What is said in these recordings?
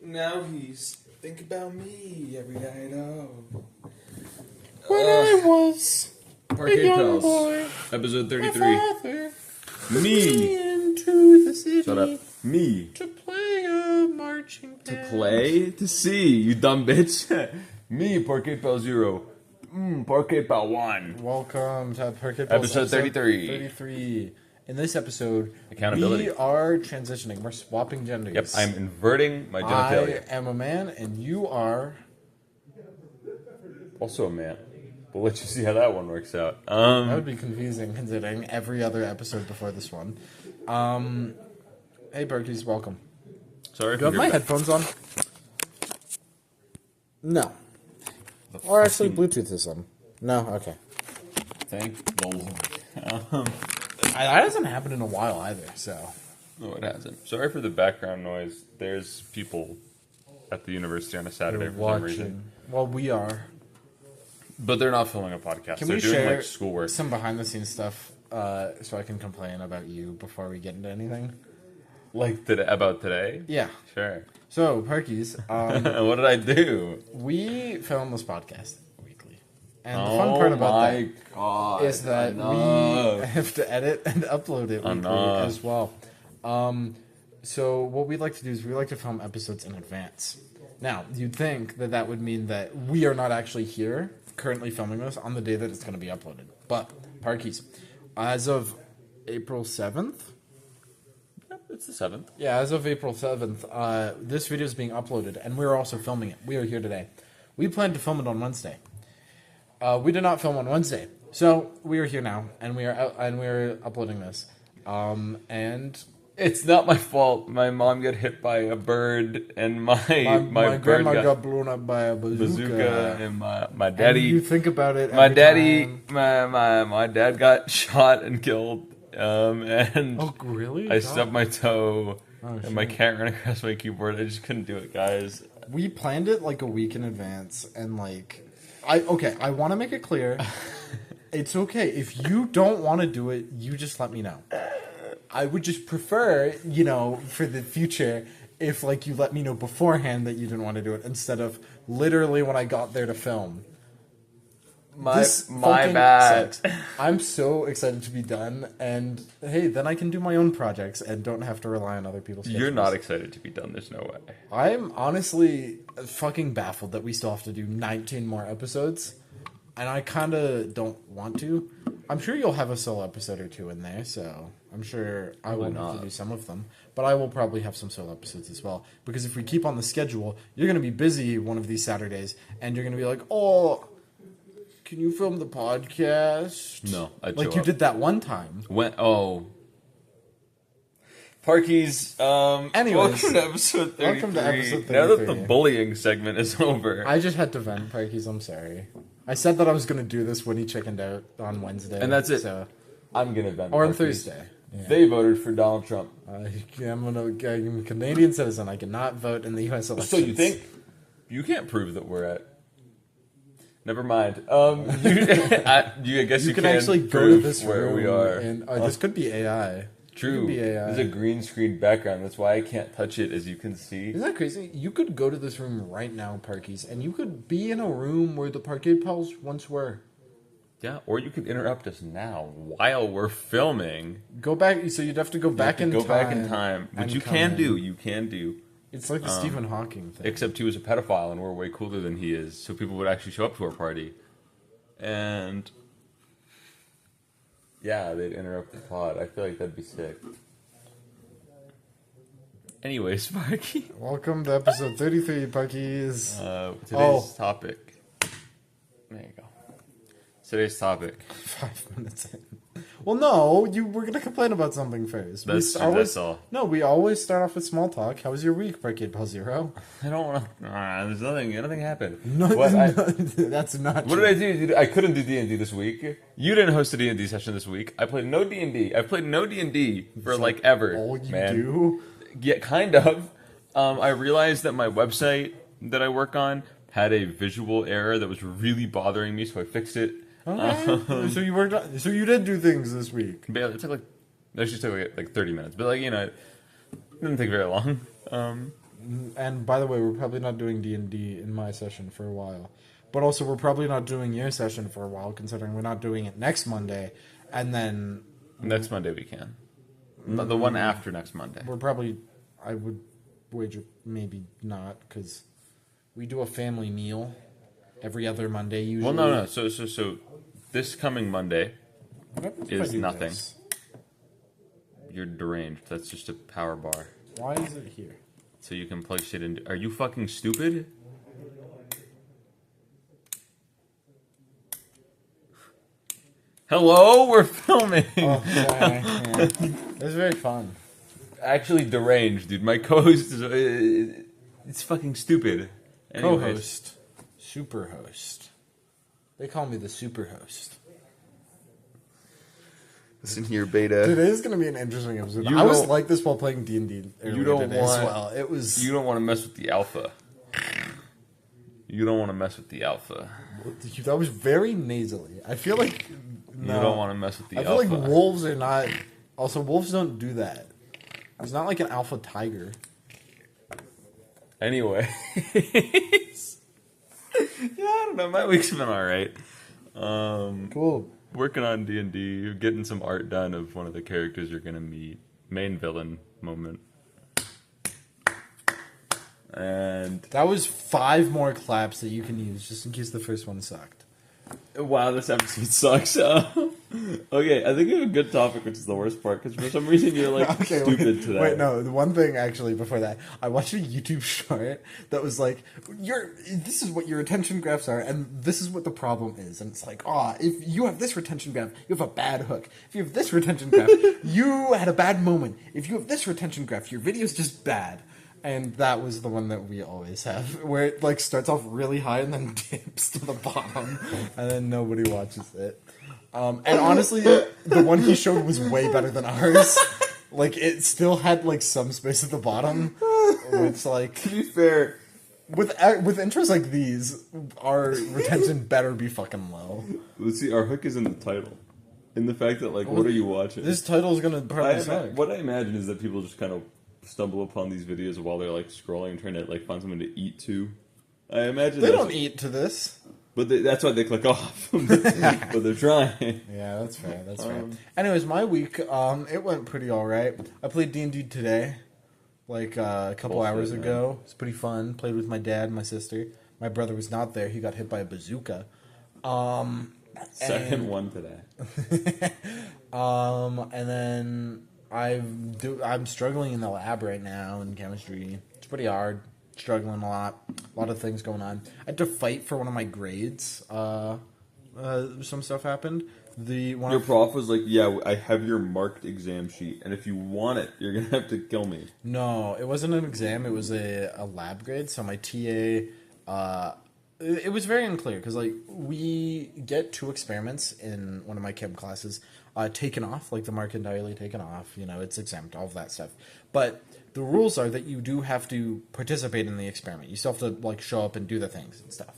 Now he's think about me every night. Oh, When I was Parkade a young Pals, boy, episode my 33. father took Me. into the city Shut up. Me. to play a marching To band. play? To see, you dumb bitch. Me, Parkade Pal 0. Parkade Pal 1. Welcome to Parkade Pal Episode 33. 33. In this episode, Accountability. we are transitioning. We're swapping genders. Yep, I'm inverting my genitalia. I am a man, and you are... Also a man. We'll let you see how that one works out. That would be confusing, considering every other episode before this one. Hey, Berkey's, welcome. Sorry Do you have my headphones on? No. Or actually, Bluetooth is on. No? Okay. Thank the Lord. That hasn't happened in a while either, so... No, it hasn't. Sorry for the background noise. There's people at the university on a Saturday for some reason. Well, we are. But they're not filming a podcast. Can They're we doing share like schoolwork. some behind-the-scenes stuff so I can complain about you before we get into anything? Like about today? Yeah. Sure. So, Parkies, What did I do? we film this podcast weekly. And the fun part about that God, is that we have to edit and upload it weekly as well. So what we like to do is we like to film episodes in advance. Now, you'd think that that would mean that we are not actually here currently filming this on the day that it's going to be uploaded. But, Parkies, as of April 7th... It's the 7th. Yeah, as of April 7th, this video is being uploaded, and we're also filming it. We are here today. We planned to film it on Wednesday. We did not film on Wednesday, so we are here now, and we are uploading this. And It's not my fault. My mom got hit by a bird, and my my bird grandma got blown up by a bazooka. and my daddy. And you think about it. My every daddy, time. my dad got shot and killed. And Oh, really? I stubbed my toe, and my shit. cat ran across my keyboard. I just couldn't do it, guys. We planned it like a week in advance, and I want to make it clear. It's okay if you don't want to do it. You just let me know. I would just prefer, for the future, if you let me know beforehand that you didn't want to do it, instead of literally when I got there to film. My fucking bad. sucks. I'm so excited to be done, and hey, then I can do my own projects and don't have to rely on other people's schedules. You're not excited to be done. There's no way. I'm honestly fucking baffled that we still have to do 19 more episodes, and I kind of don't want to. I'm sure you'll have a solo episode or two in there, so I'm sure I won't have to do some of them. But I will probably have some solo episodes as well, because if we keep on the schedule, you're going to be busy one of these Saturdays, and you're going to be like, oh... Can you film the podcast? No, I'd like show you up. did that one time. Parkies, Anyways, welcome to episode 33. welcome to episode Now that the 33. bullying segment is over. I just had to vent, Parkies. I'm sorry. I said that I was going to do this when he chickened out on Wednesday, And that's it. So, I'm going to vent. or on Parkies. Thursday. Yeah. They voted for Donald Trump. I'm a Canadian citizen. I cannot vote in the U.S. elections. So you think you can't prove that we're at? Never mind. I guess you can actually go to prove this where room we are. and this could be AI. True. It could be AI. There's a green screen background. That's why I can't touch it, as you can see. Isn't that crazy? You could go to this room right now, Parkies, and you could be in a room where the Parkade Pals once were. Yeah, or you could interrupt us now while we're filming. Go back. So you'd have to go back in time. Go back in time, which you can do. You can do. It's like the Stephen Hawking thing. Except he was a pedophile, and we're way cooler than he is. So people would actually show up to our party, and yeah, they'd interrupt the pod. I feel like that'd be sick. Anyways, Sparky. Welcome to episode 33, Parkies. Today's topic. There you go. Today's topic. 5 minutes in. Well, no, we're going to complain about something first. That's all. No, we always start off with small talk. How was your week, Parkade Pal 0? I don't want to. There's nothing happened. That's not What true. did I do? I couldn't do D&D this week. You didn't host a D&D session this week. I played no D&D. I've played no D&D for ever. All you man. do? Yeah, kind of. I realized that my website that I work on had a visual error that was really bothering me, so I fixed it. Okay. So you worked on, so you did do things this week. But it actually took like 30 minutes, but it didn't take very long. And by the way, we're probably not doing D&D in my session for a while. But also, we're probably not doing your session for a while, considering we're not doing it next Monday. And then... Next Monday we can. The one after next Monday. We're probably... I would wager maybe not, because we do a family meal every other Monday usually. Well, no. So this coming Monday is nothing. This? You're deranged. That's just a power bar. Why is it here? So you can plug shit into... Are you fucking stupid? Hello? We're filming! Oh, sorry. Yeah. It was very fun. Actually deranged, dude. My co-host is... It's fucking stupid. Anyways. Co-host. Super host. They call me the super host. Listen here, Beta. Today is going to be an interesting episode. I was like this while playing D&D earlier today as well. It was... You don't want to mess with the alpha. You don't want to mess with the alpha. That was very nasally. I feel like... No, you don't want to mess with the alpha. I feel like wolves are not... Also, wolves don't do that. It's not like an alpha tiger. Anyway. Yeah, I don't know. My week's been alright. Cool. Working on D&D, getting some art done of one of the characters you're gonna meet. Main villain moment. And that was 5 more claps that you can use just in case the first one sucked. Wow, this episode sucks. Okay, I think we have a good topic, which is the worst part, because for some reason you're like stupid today. Wait, no, the one thing actually before that, I watched a YouTube short that was like, this is what your retention graphs are, and this is what the problem is. And it's like, if you have this retention graph, you have a bad hook. If you have this retention graph, you had a bad moment. If you have this retention graph, your video's just bad. And that was the one that we always have, where it like starts off really high and then dips to the bottom, and then nobody watches it. And honestly, the one he showed was way better than ours. Like, it still had like some space at the bottom, which like, to be fair, with intros like these, our retention better be fucking low. Let's see, our hook is in the title. In the fact that like, what are you watching? This title is gonna probably suck. What I imagine is that people just kind of stumble upon these videos while they're like scrolling and trying to like find something to eat to. I imagine they don't eat to this, but that's why they click off. But they're trying. Yeah, that's fair. That's fair. Anyways, my week, it went pretty all right. I played D&D today, like a couple hours ago. It's pretty fun. Played with my dad, and my sister. My brother was not there. He got hit by a bazooka. Second one today. And then I'm struggling in the lab right now in chemistry. It's pretty hard. Struggling a lot of things going on. I had to fight for one of my grades. Some stuff happened. Your prof was like, "Yeah, I have your marked exam sheet, and if you want it, you're gonna have to kill me." No, it wasn't an exam. It was a lab grade. So my TA, it was very unclear because like we get 2 experiments in one of my chem classes taken off, like the mark entirely taken off. You know, it's exempt, all of that stuff. But the rules are that you do have to participate in the experiment. You still have to like show up and do the things and stuff.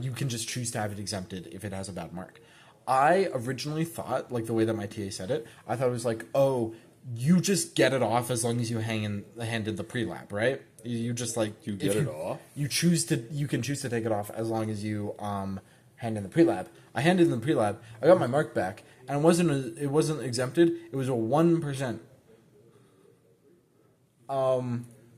You can just choose to have it exempted if it has a bad mark. I originally thought, like the way that my TA said it, I thought it was like, oh, you just get it off as long as you hand in the pre-lab, right? You just like you get it off. You can choose to take it off as long as you hand in the pre-lab. I handed in the pre-lab. I got my mark back, and it wasn't exempted. It was a 1%.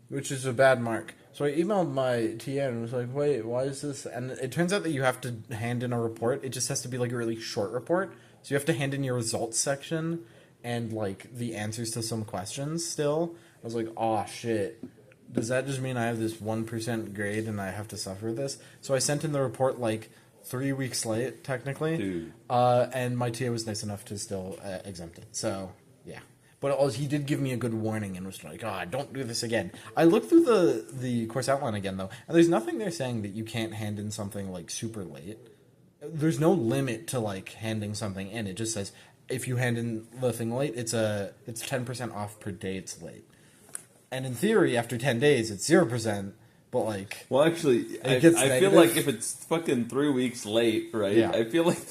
Which is a bad mark. So I emailed my TA and was like, wait, why is this? And it turns out that you have to hand in a report. It just has to be like a really short report. So you have to hand in your results section and like the answers to some questions still. I was like, oh shit. Does that just mean I have this 1% grade and I have to suffer this? So I sent in the report like 3 weeks late, technically. Dude. And my TA was nice enough to still exempt it. So, yeah. But he did give me a good warning and was like, don't do this again. I looked through the course outline again, though, and there's nothing there saying that you can't hand in something, like, super late. There's no limit to, like, handing something in. It just says, if you hand in the thing late, it's 10% off per day it's late. And in theory, after 10 days, it's 0%, but, like... Well, actually, I feel like if it's fucking 3 weeks late, right, yeah. I feel like...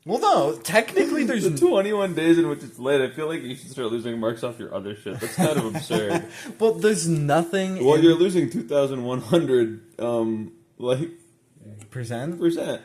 Well, no, technically there's... The 21 days in which it's lit, I feel like you should start losing marks off your other shit. That's kind of absurd. Well, there's nothing... Well, you're losing 2,100, Percent? percent.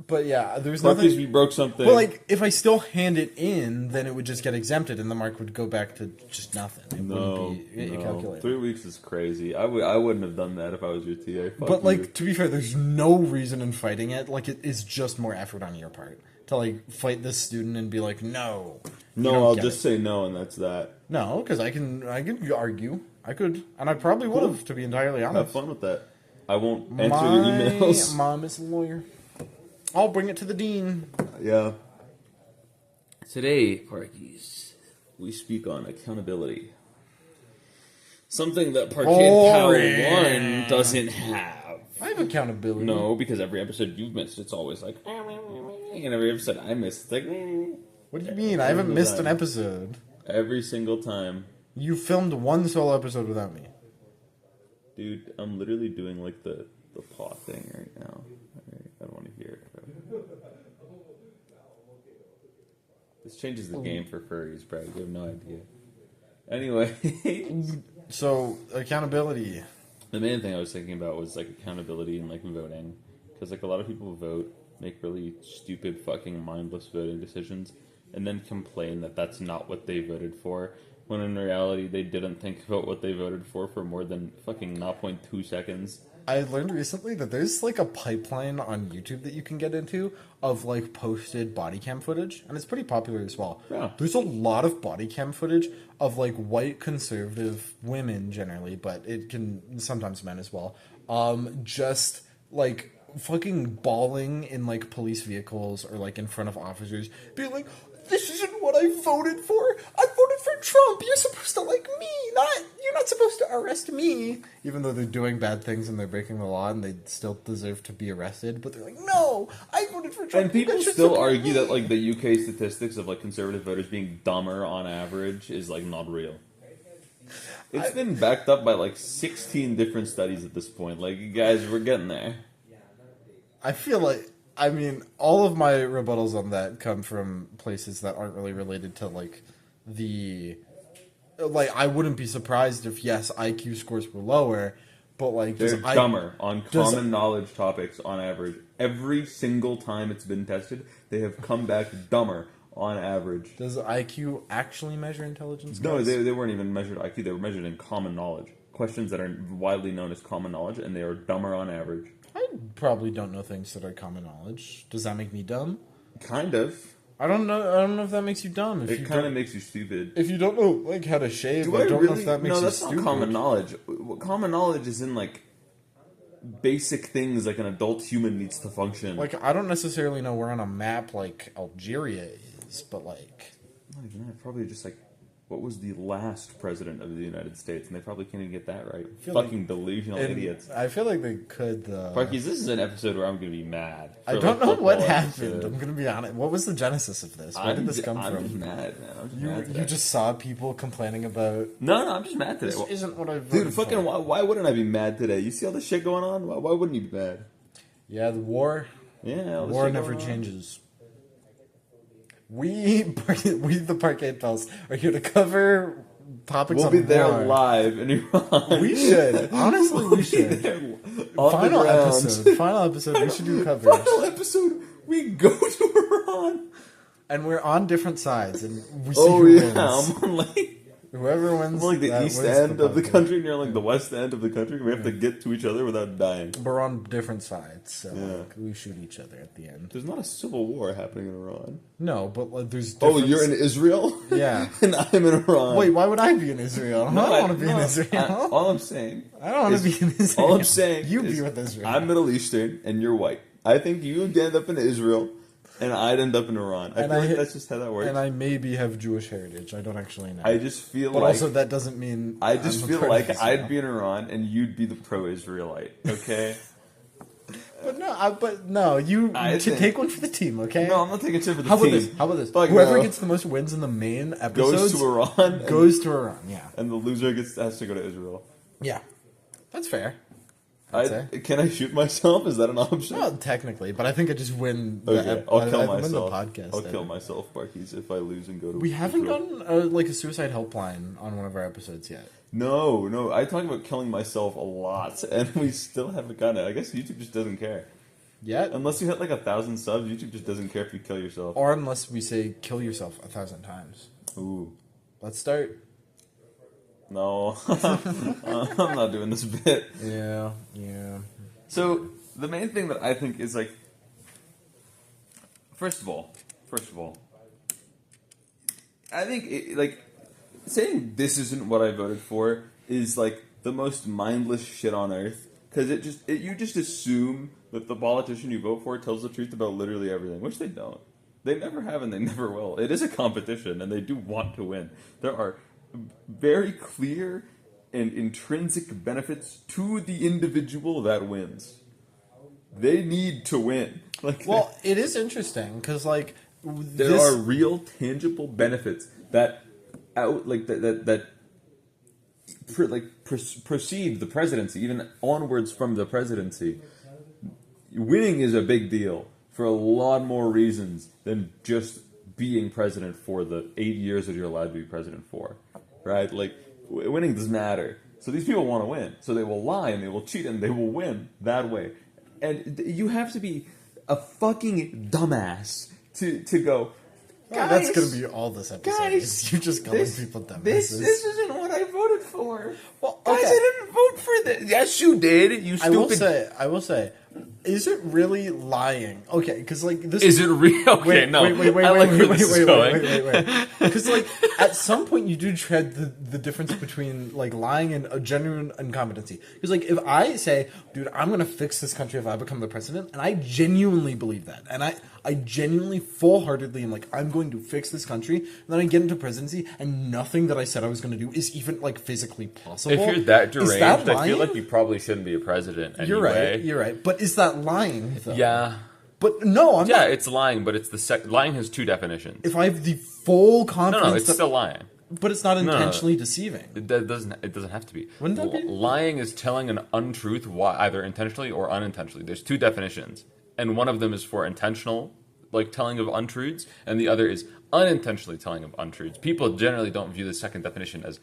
But yeah, there's Fuck nothing... if you broke something. Well, like, if I still hand it in, then it would just get exempted, and the mark would go back to just nothing. It wouldn't be calculated. 3 weeks is crazy. I wouldn't have done that if I was your TA. Fuck But, you. like, to be fair, there's no reason in fighting it. Like, it is just more effort on your part. To, like, fight this student and be like, no. No, I'll just say no, and that's that. No, because I can argue. I could. And I probably would have, to be entirely honest. Have fun with that. I won't answer your emails. My mom is a lawyer. I'll bring it to the dean. Yeah. Today, Parkies, we speak on accountability. Something that Parkade Pal 1 doesn't have. I have accountability. No, because every episode you've missed, it's always like... And every episode I missed, it's like... What do you mean? I haven't missed an episode. Every single time. You filmed one solo episode without me. Dude, I'm literally doing like the paw thing right now. I don't want to hear it. This changes the game for furries, Brad. You have no idea. Anyway. So, accountability. The main thing I was thinking about was like accountability and like voting. Because like a lot of people vote, make really stupid fucking mindless voting decisions, and then complain that that's not what they voted for. When in reality, they didn't think about what they voted for more than fucking 0.2 seconds. I learned recently that there's like a pipeline on YouTube that you can get into of like posted body cam footage, and it's pretty popular as well. Yeah. There's a lot of body cam footage of like white conservative women generally, but it can sometimes men as well. Just like fucking bawling in like police vehicles or like in front of officers, being like, "This isn't what I voted for. I voted for Trump. You're supposed to like me, you're not supposed to arrest me." Even though they're doing bad things and they're breaking the law and they still deserve to be arrested, but they're like, "No, I voted for Trump." And people still argue that like the UK statistics of like conservative voters being dumber on average is like not real. It's been backed up by like 16 different studies at this point. Like, guys, we're getting there. I feel like, I mean, all of my rebuttals on that come from places that aren't really related to, like, like, I wouldn't be surprised if, yes, IQ scores were lower, but, like... They're dumber on common knowledge topics on average. Every single time it's been tested, they have come back dumber on average. Does IQ actually measure intelligence? No, they weren't even measured IQ. They were measured in common knowledge. Questions that are widely known as common knowledge, and they are dumber on average. I probably don't know things that are common knowledge. Does that make me dumb? Kind of. I don't know if that makes you dumb. It kind of makes you stupid. If you don't know like how to shave, Do I don't really know if that makes no, you that's stupid. not common knowledge. Common knowledge is in like basic things like an adult human needs to function. Like, I don't necessarily know where on a map like Algeria is, but like... Not even that. Probably just like, what was the last president of the United States? And they probably can't even get that right. Fucking delusional idiots. I feel like they could, Parkies, this is an episode where I'm going to be mad. I don't know what happened. I'm going to be honest. What was the genesis of this? Where did this come from? I'm just mad, man. I'm just mad today. You just saw people complaining about... No, I'm just mad today. This isn't what I voted Dude, fucking, for. why wouldn't I be mad today? You see all the shit going on? Why wouldn't you be mad? Yeah, the war. Yeah, all the War shit never going on. changes. We, the Parkade Pals, are here to cover topics We'll be on there war. live in Iran. We should. Honestly, we should. Final episode, we should do coverage. Final episode, we go to Iran. And we're on different sides, and we see Oh who yeah, wins. I'm on like... Whoever wins, I'm like the that east wins end of the podcast. country, and you're like the west end of the country. We have to get to each other without dying. We're on different sides, so Yeah. like, we shoot each other at the end. There's not a civil war happening in Iran. No, but like, there's Oh, different... you're in Israel? Yeah. And I'm in Iran. Wait, why would I be in Israel? I don't want to be in Israel. All I'm saying... I don't want to be in Israel. All I'm saying You is be with Israel. I'm Middle Eastern, and you're white. I think you'd end up in Israel, and I'd end up in Iran. I feel like that's just how that works. And I maybe have Jewish heritage. I don't actually know. I just feel but like... also, that doesn't mean... I just I'm a feel part like of Israel. I'd be in Iran, and you'd be the pro-Israelite, okay? But no, you take one for the team, okay? No, I'm not taking shit for the How about team. this? How about this? Fuck Whoever no. gets the most wins in the main episodes Goes to Iran. goes to Iran. Yeah, And the loser has to go to Israel. yeah, that's fair. I'd say. Can I shoot myself? Is that an option? Well, technically, but I think I just win. Okay, I'll kill win myself. the podcast. I'll kill myself, Parkies, if I lose and go to. We haven't Israel. done like a suicide helpline on one of our episodes yet. No, I talk about killing myself a lot, and we still haven't done it. I guess YouTube just doesn't care. Yet? Unless you hit like 1,000 subs, YouTube just doesn't care if you kill yourself. Or unless we say kill yourself 1,000 times. Ooh. Let's start. No. I'm not doing this bit. Yeah. So, the main thing that I think is like... First of all, I think, saying this isn't what I voted for is, like, the most mindless shit on earth. Because you just assume that the politician you vote for tells the truth about literally everything, which they don't. They never have and they never will. It is a competition, and they do want to win. There are very clear and intrinsic benefits to the individual that wins. They need to win. Well, it is interesting, because, like... There are real, tangible benefits that precede the presidency, even onwards from the presidency. Winning is a big deal for a lot more reasons than just being president for the 8 years that you're allowed to be president for, right? Like, winning does matter. So these people want to win. So they will lie and they will cheat and they will win that way. And you have to be a fucking dumbass to go, guys, that's going to be all this episode. Guys, you're just calling people dumbasses. This isn't what I voted for. Well, guys, I didn't vote for this. Yes, you did. You stupid. I will say, is it really lying? Okay, because like this is it real? Okay, wait, no. Wait. Wait. Because like at some point you do tread the difference between like lying and a genuine incompetency. Because like if I say, dude, I'm gonna fix this country if I become the president, and I genuinely believe that, and I genuinely full-heartedly am like, I'm going to fix this country, and then I get into presidency, and nothing that I said I was going to do is even like physically possible. If you're that deranged, is that lying? I feel like you probably shouldn't be a president anyway. You're right. But is that lying, though? Yeah. But no, I'm not. Yeah, it's lying, but it's lying has two definitions. If I have the full confidence... No, it's still lying. But it's not intentionally deceiving. It doesn't have to be. Wouldn't that be? Lying is telling an untruth, either intentionally or unintentionally. There's two definitions. And one of them is for intentional, like telling of untruths, and the other is unintentionally telling of untruths. People generally don't view the second definition as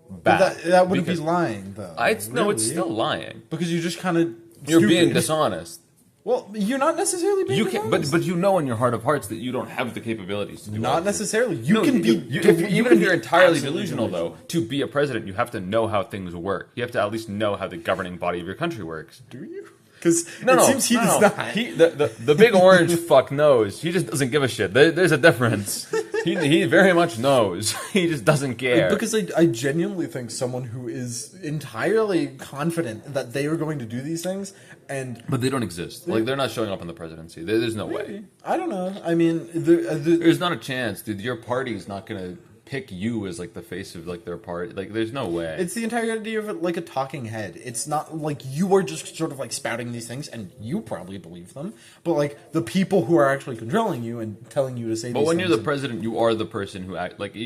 bad. But that wouldn't be lying, though. No, it's still lying. Because you just kind of... You're being dishonest. Well, you're not necessarily being dishonest. But you know in your heart of hearts that you don't have the capabilities to do Not necessarily. Even if you're entirely delusional, though, to be a president, you have to know how things work. You have to at least know how the governing body of your country works. Do you? Because seems he does not. The big orange fuck knows. He just doesn't give a shit. There's a difference. He very much knows. He just doesn't care. Because I genuinely think someone who is entirely confident that they are going to do these things but they don't exist. Like, they're not showing up in the presidency. There's no way. I don't know. I mean, there's not a chance, dude. Your party's not gonna pick you as like the face of like their party. Like, there's no way. It's the entire idea of it, like a talking head. It's not like you are just sort of like spouting these things and you probably believe them, but like the people who are actually controlling you and telling you to say these things. But when you're the president, you are the person who act like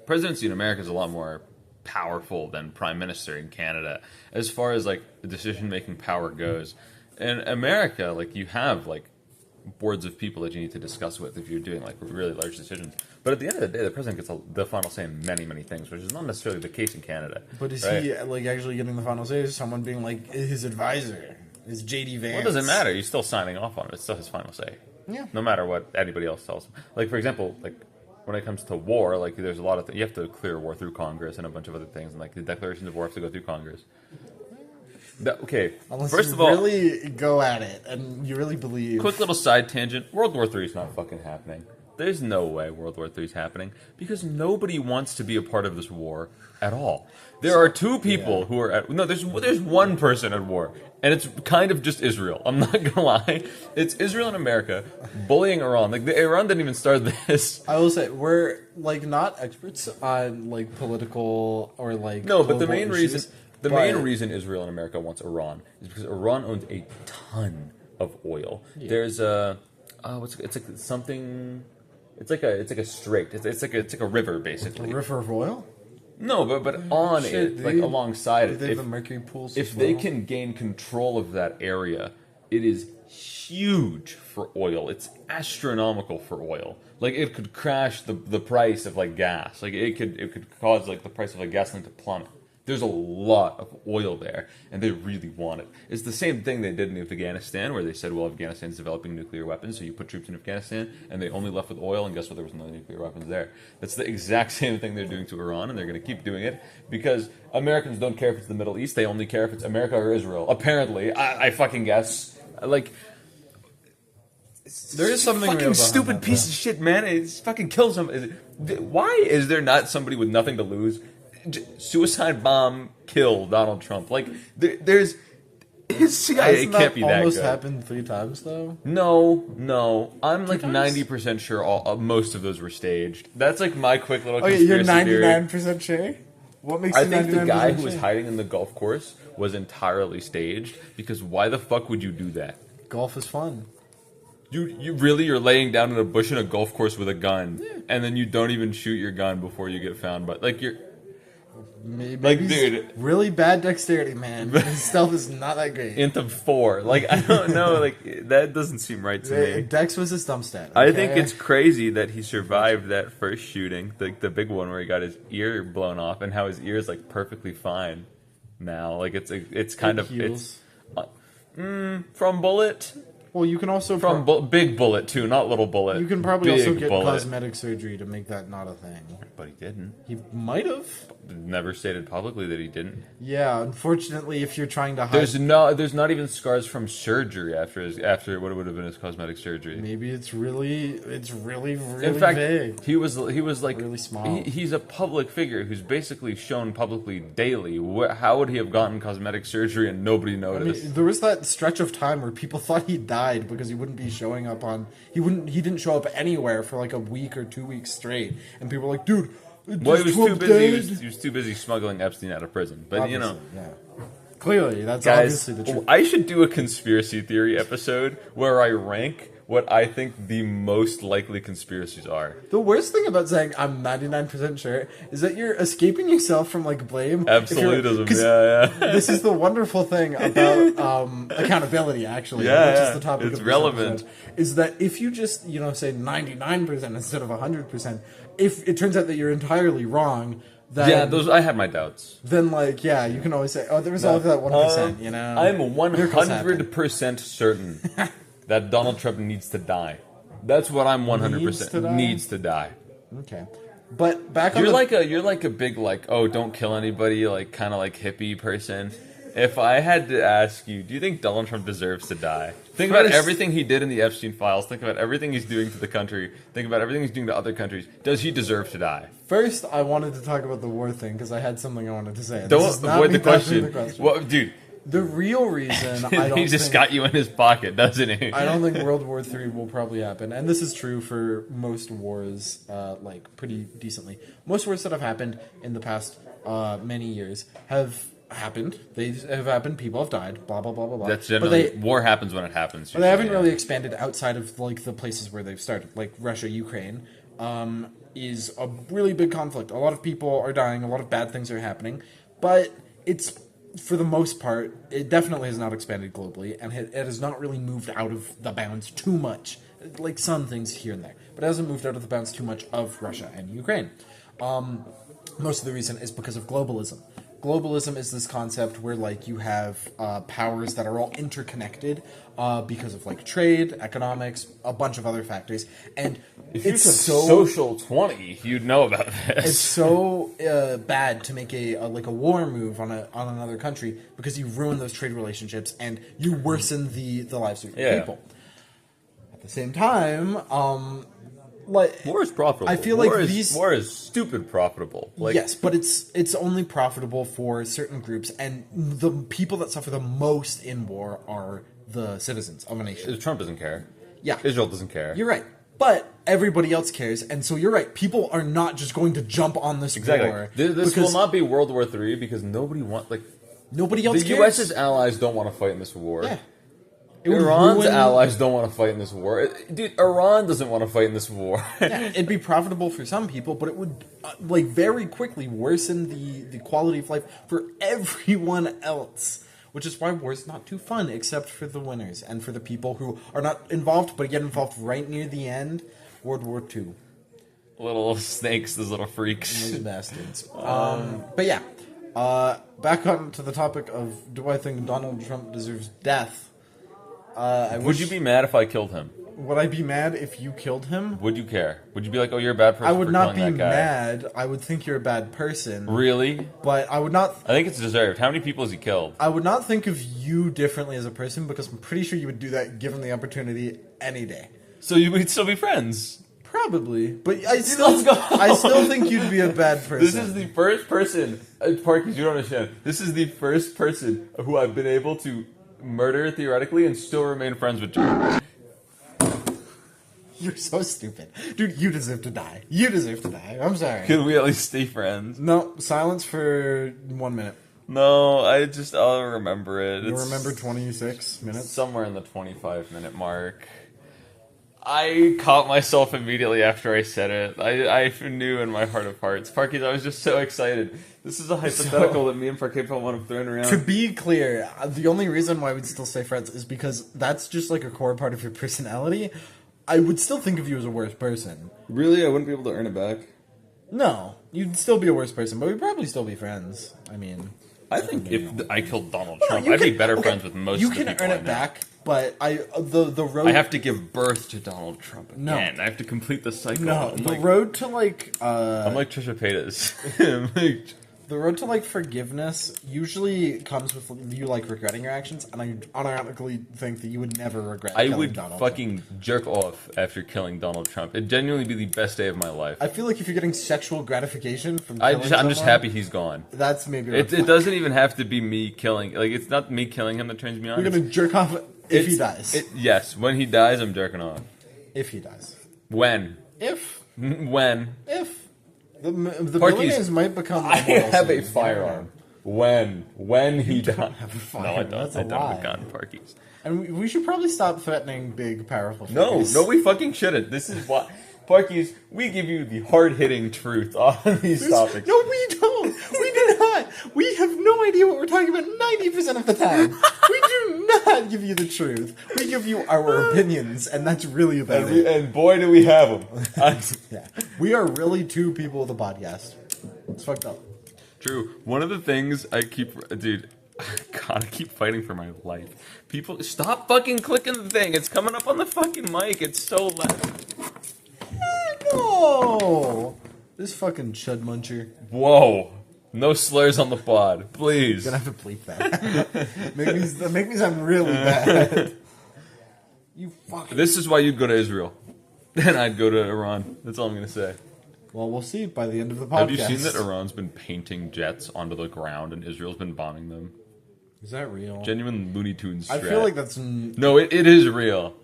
presidency in America is a lot more powerful than prime minister in Canada as far as like the decision making power goes. In America, like, you have like boards of people that you need to discuss with if you're doing like really large decisions. But at the end of the day, the president gets the final say in many, many things, which is not necessarily the case in Canada. But is he like actually getting the final say? Is someone being like his advisor? Is JD Vance? Well, it doesn't matter. He's still signing off on it. It's still his final say. Yeah. No matter what anybody else tells him. Like, for example, like when it comes to war, like there's a lot of you have to clear war through Congress and a bunch of other things, and like the declarations of war have to go through Congress. Okay, unless first you of all, really go at it and you really believe. Quick little side tangent: World War III is not fucking happening. There's no way World War III is happening because nobody wants to be a part of this war at all. There are two people who are at there's one person at war, and it's kind of just Israel. I'm not gonna lie, it's Israel and America bullying Iran. Like, Iran didn't even start this. I will say we're like not experts on like political or like but the main issues, main reason Israel and America wants Iran is because Iran owns a ton of oil. Yeah. There's it's like something. It's like a strait. It's like a river basically. A river of oil. No, but on it, like alongside it. They have the mercury pools. If they can gain control of that area, it is huge for oil. It's astronomical for oil. Like it could crash the price of like gas. Like it could cause like the price of like gasoline to plummet. There's a lot of oil there, and they really want it. It's the same thing they did in Afghanistan, where they said, well, Afghanistan's developing nuclear weapons, so you put troops in Afghanistan, and they only left with oil, and guess what? There was no nuclear weapons there. That's the exact same thing they're doing to Iran, and they're going to keep doing it, because Americans don't care if it's the Middle East, they only care if it's America or Israel. Apparently. I fucking guess. Like... There is something fucking real stupid that, piece of shit, man. It fucking kills them. Why is there not somebody with nothing to lose? Suicide bomb, kill Donald Trump. Like there's his CIA can't be that good. Almost happened 3 times though. No. I'm like 90% sure most of those were staged. That's like my quick little. Okay, you're 99% sure. What makes you 99% sure? I think the guy who was hiding in the golf course was entirely staged. Because why the fuck would you do that? Golf is fun. You're laying down in a bush in a golf course with a gun, and then you don't even shoot your gun before you get found. But like you're. Maybe like, dude, really bad dexterity, man. His stealth is not that great. Into 4, like I don't know, like that doesn't seem right to me. Dex was his dumb stat. Okay? I think it's crazy that he survived that first shooting, the big one where he got his ear blown off, and how his ear is like perfectly fine now. Like it's kind of heals. From bullet. Well, you can also from big bullet too, not little bullet. You can probably big also get bullet. cosmetic surgery to make that not a thing. But he didn't. He might have. Never stated publicly that he didn't. Yeah, unfortunately, if you're trying to hide, there's not even scars from surgery after what would have been his cosmetic surgery. Maybe it's really in fact, big. He was like really small. He's a public figure who's basically shown publicly daily. How would he have gotten cosmetic surgery and nobody noticed? I mean, there was that stretch of time where people thought he died because he wouldn't be showing up on. He didn't show up anywhere for like a week or 2 weeks straight, and people were like, "Dude." Well, he was too busy. He was too busy smuggling Epstein out of prison. But obviously, clearly, that's guys, obviously the truth. I should do a conspiracy theory episode where I rank what I think the most likely conspiracies are. The worst thing about saying I'm 99% sure is that you're escaping yourself from like blame. Absolutism, yeah. This is the wonderful thing about accountability, actually, which is the topic it's of this relevant. episode, is that if you just say 99% instead of 100%, if it turns out that you're entirely wrong, then I had my doubts. Then you can always say, "Oh, there was always that 1%." I'm 100% certain that Donald Trump needs to die. That's what I'm 100% needs to die. Okay, but back on you're like a big don't kill anybody kind of like hippie person. If I had to ask you, do you think Donald Trump deserves to die? Think about everything he did in the Epstein files. Think about everything he's doing to the country. Think about everything he's doing to other countries. Does he deserve to die? First, I wanted to talk about the war thing because I had something I wanted to say. Don't avoid the question. Well, dude. The real reason I don't he just got you in his pocket, doesn't he? I don't think World War III will probably happen. And this is true for most wars, pretty decently. Most wars that have happened in the past many years have happened. They have happened. People have died. Blah blah blah blah blah. That's generally war happens when it happens. But they haven't really expanded outside of the places where they've started, like Russia, Ukraine. Is a really big conflict. A lot of people are dying. A lot of bad things are happening. But it's for the most part, it definitely has not expanded globally, and it has not really moved out of the bounds too much. Like some things here and there, but it hasn't moved out of the bounds too much of Russia and Ukraine. Most of the reason is because of globalism. Globalism is this concept where you have powers that are all interconnected because of trade, economics, a bunch of other factors, and if it's social 20, you'd know about this. It's so bad to make a war move on another country because you ruin those trade relationships and you worsen the lives of your people. At the same time, war is profitable. I feel war is stupid profitable. Yes, but it's only profitable for certain groups, and the people that suffer the most in war are the citizens of a nation. Trump doesn't care. Yeah, Israel doesn't care. You're right, but everybody else cares, and so you're right. People are not just going to jump on this war. This will not be World War III because nobody else cares. The U.S.'s allies don't want to fight in this war. Yeah. It would Iran's ruin- allies don't want to fight in this war. Dude, Iran doesn't want to fight in this war. Yeah, it'd be profitable for some people, but it would like very quickly worsen the quality of life for everyone else. Which is why war's not too fun, except for the winners and for the people who are not involved but get involved right near the end. World War II. Little snakes, those little freaks. Those bastards. But yeah, back on to the topic of do I think Donald Trump deserves death? Would you be mad if I killed him? Would I be mad if you killed him? Would you care? Would you be like, oh, you're a bad person I would for not be killing that guy? mad. I would think you're a bad person. Really? But I would not. I think it's deserved. How many people has he killed? I would not think of you differently as a person because I'm pretty sure you would do that given the opportunity any day. So we'd still be friends. Probably, but I still, let's go. I still think you'd be a bad person. This is the first person, Parkers, you don't understand. This is the first person who I've been able to murder theoretically and still remain friends with. You're so stupid, dude. You deserve to die. You deserve to die. I'm sorry. Could we at least stay friends? No, silence for 1 minute. No, I'll remember it. You It's remember 26 minutes? somewhere in the 25-minute mark. I caught myself immediately after I said it. I knew in my heart of hearts. Parkies, I was just so excited. This is a hypothetical that me and Parkade Pal want to throw around. To be clear, the only reason why we'd still stay friends is because that's just like a core part of your personality. I would still think of you as a worse person. Really? I wouldn't be able to earn it back? No, you'd still be a worse person, but we'd probably still be friends. I mean, I think if I killed Donald Trump, you I'd be can- better okay, friends with most you of the can people earn I it know. back, but the road. I have to give birth to Donald Trump No. again. I have to complete the cycle. no I'm the like, road to like I'm like Trisha Paytas. I'm like, the road to like forgiveness usually comes with you like regretting your actions, and I automatically think that you would never regret. I killing would Donald fucking jerk off after killing Donald Trump. It'd genuinely be the best day of my life. Trump. I feel like if you're getting sexual gratification from I'm killing just someone, happy he's gone. That's maybe It doesn't even have to be me killing. Like, it's not me killing him that turns me on. You're gonna jerk off if he dies. Yes, when he dies, I'm jerking off. If he dies. When? If When? the Parkies, billionaires might become. I immortal have soon. a firearm. When he dies. have a No, I firearm. don't. That's a I don't have lie. a gun, Parkies. And we should probably stop threatening big, powerful No, figures. no, we fucking shouldn't. This is why. Parkies, we give you the hard-hitting truth on these topics. No, we don't. We do not. We have no idea what we're talking about 90% of the time. We do not give you the truth. We give you our opinions, and that's really about it. And boy, do we have them. Yeah. We are really two people with a podcast. It's fucked up. True. One of the things I keep... Dude, God, I keep fighting for my life. People, stop fucking clicking the thing. It's coming up on the fucking mic. It's so loud. No! This fucking chud muncher. Whoa. No slurs on the pod, please. Gonna have to bleep that. make me sound really bad. You fucking. This is why you'd go to Israel. And I'd go to Iran. That's all I'm going to say. Well, we'll see by the end of the podcast. Have you seen that Iran's been painting jets onto the ground and Israel's been bombing them? Is that real? Genuine Looney Tunes I strat. feel like that's. No, it is real.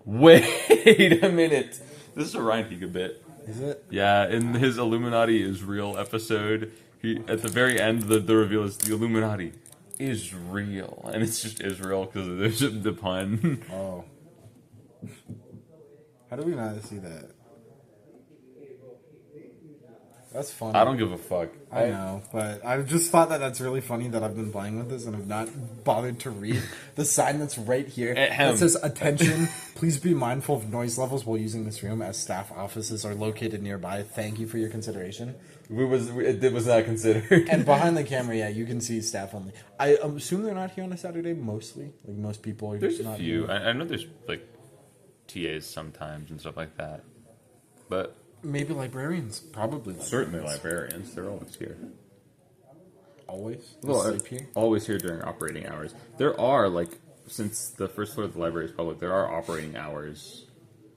Wait a minute. This is a Ranting a bit. Is it? Yeah, in his Illuminati is real episode, he at the very end the reveal is the Illuminati is real, and it's just Israel because there's the pun. Oh. How do we not see that? That's funny. I don't give a fuck. I know, but I just thought that that's really funny that I've been playing with this and have not bothered to read the sign that's right here Ahem. that says, "Attention, please be mindful of noise levels while using this room as staff offices are located nearby. Thank you for your consideration." It was not considered. And behind the camera, yeah, you can see staff only. I assume they're not here on a Saturday, mostly. Like, most people are There's a not few. here. I know there's like TAs sometimes and stuff like that, but Maybe librarians. Probably librarians. certainly librarians. They're always here. Always? Well, Sleep here? always here during operating hours. There are, like, since the first floor of the library is public, there are operating hours.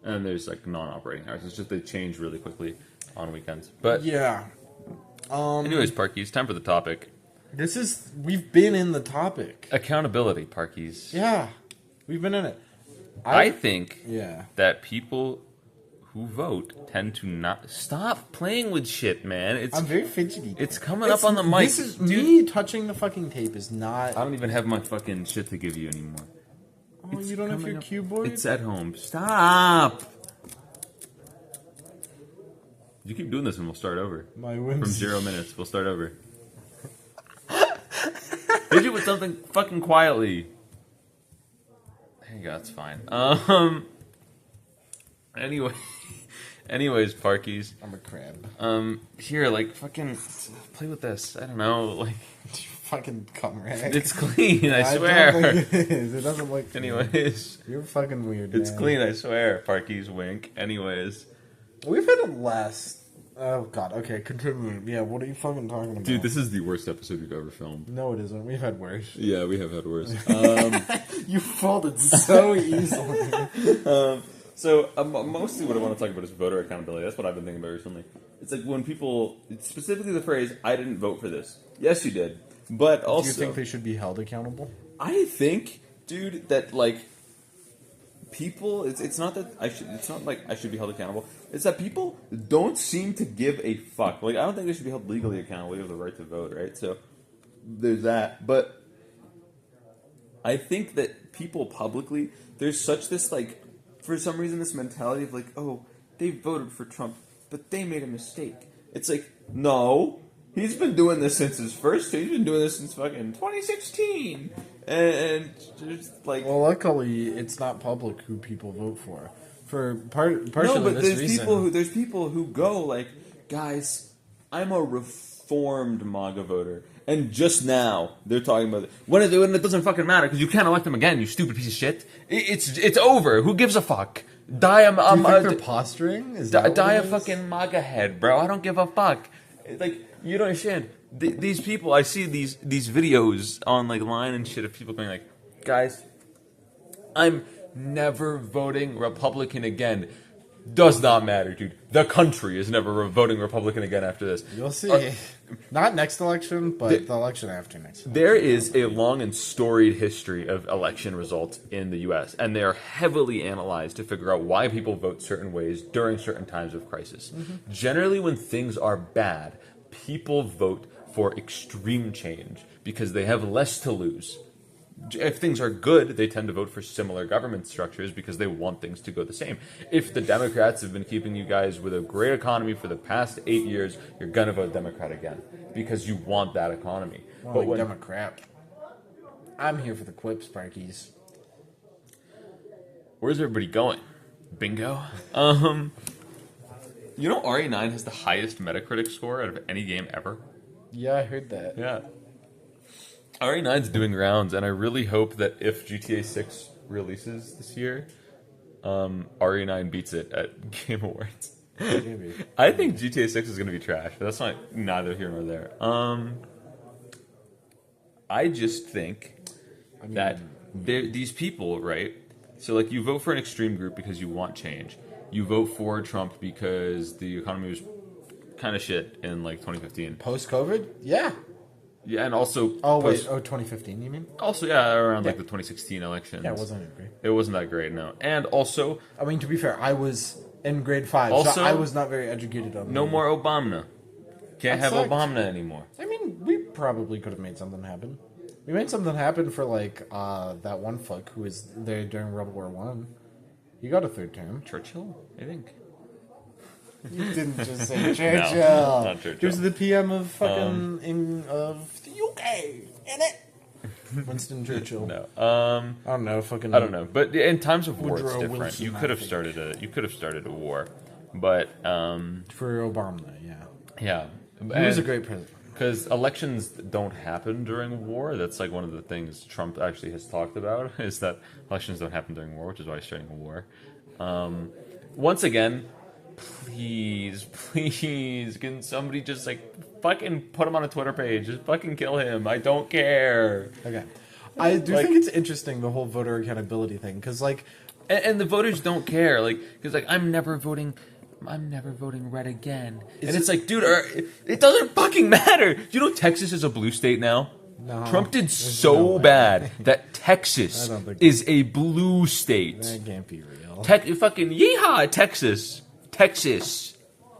And then there's, like, non-operating hours. It's just they change really quickly on weekends. But, Yeah. anyways, Parkies, time for the topic. We've been in the topic. Accountability, Parkies. Yeah. We've been in it. I think Yeah. that people who vote tend to not... Stop playing with shit, man. I'm very fidgety. It's coming up on the mic. This is dude. me touching the fucking tape is not. I don't even have my fucking shit to give you anymore. Oh, you don't have your keyboard? It's at home. Stop! You keep doing this and we'll start over. My whimsy. From 0 minutes, we'll start over. Hit you with something fucking quietly. There you go, that's fine. Anyway, anyways, Parkies. I'm a crab. Here, like, fucking play with this. I don't know, like. Fucking cum rag. It's clean, I swear. Don't think it is. It doesn't look. Anyways. You're fucking weird, It's man. clean, I swear. Parkies, wink. Anyways. We've had less. Oh, God. Okay, continue. Yeah, what are you fucking talking about? Dude, this is the worst episode we've ever filmed. No, it isn't. We've had worse. Yeah, we have had worse. You folded so easily. So, mostly what I want to talk about is voter accountability. That's what I've been thinking about recently. It's like when people, specifically the phrase, I didn't vote for this. Yes, you did. But also... Do you think they should be held accountable? I think, dude, that, like, people, it's not that I should, it's not like I should be held accountable. It's that people don't seem to give a fuck. Like, I don't think they should be held legally accountable. You have the right to vote, right? So, there's that. But I think that people publicly, there's such this, like, for some reason, this mentality of, like, oh, they voted for Trump, but they made a mistake. It's like, no. He's been doing this since his first. He's been doing this since fucking 2016, and just like. Well, luckily, it's not public who people vote for. Partially No, but this there's reason. there's people who go like, guys, I'm a reformed MAGA voter, and just now they're talking about it. When it doesn't fucking matter because you can't elect them again, you stupid piece of shit. It's over. Who gives a fuck? Die a Do you think they're posturing? Is that die what a it is? fucking MAGA head, bro. I don't give a fuck. Like, you don't understand. These people, I see these videos on like line and shit of people going like, guys, I'm never voting Republican again. Does not matter, dude. The country is never voting Republican again after this. You'll see. Not next election, but the election after next. There is a long and storied history of election results in the U.S., and they are heavily analyzed to figure out why people vote certain ways during certain times of crisis. Mm-hmm. Generally, when things are bad, people vote for extreme change because they have less to lose. If things are good, they tend to vote for similar government structures because they want things to go the same. If the Democrats have been keeping you guys with a great economy for the past 8 years, you're going to vote Democrat again because you want that economy. But when Democrat, I'm here for the quips, Parkies. Where's everybody going? Bingo? You know RE9 has the highest Metacritic score out of any game ever? Yeah, I heard that. Yeah. RE9's doing rounds, and I really hope that if GTA 6 releases this year, RE9 beats it at Game Awards. Maybe. I think GTA 6 is going to be trash, but that's not neither here nor there. I just think that these people, right? So, like, you vote for an extreme group because you want change. You vote for Trump because the economy was kind of shit in, like, 2015. Post-COVID? Yeah. Yeah, and also... Oh, wait. 2015, you mean? Also, yeah, around, like, the 2016 elections. Yeah, it wasn't great. It wasn't that great, no. And also... I mean, to be fair, I was in grade 5, also, so I was not very educated on no more Obama. Can't have sucked. Obama anymore. I mean, we probably could have made something happen. We made something happen for, like, that one fuck who was there during World War One. He got a third term. Churchill, I think. You didn't just say Churchill. No, not Churchill. He was the PM of fucking of the UK, in it. Winston Churchill. No. I don't know. Fucking. I don't know. But in times of war, it's Woodrow different. Wilson, You could have started a war, but For Obama, yeah. yeah, He was a great president. Because elections don't happen during war. That's like one of the things Trump actually has talked about is that elections don't happen during war, which is why he's starting a war. Once again, please, can somebody just like fucking put him on a Twitter page? Just fucking kill him. I don't care. Okay. I do think it's interesting, the whole voter accountability thing, because like, and the voters don't care, like, because like I'm never voting red again, and it's like, dude, it doesn't fucking matter. You know, Texas is a blue state now. No, Trump did so bad that Texas is a blue state. That can't be real. Fucking yeehaw, Texas.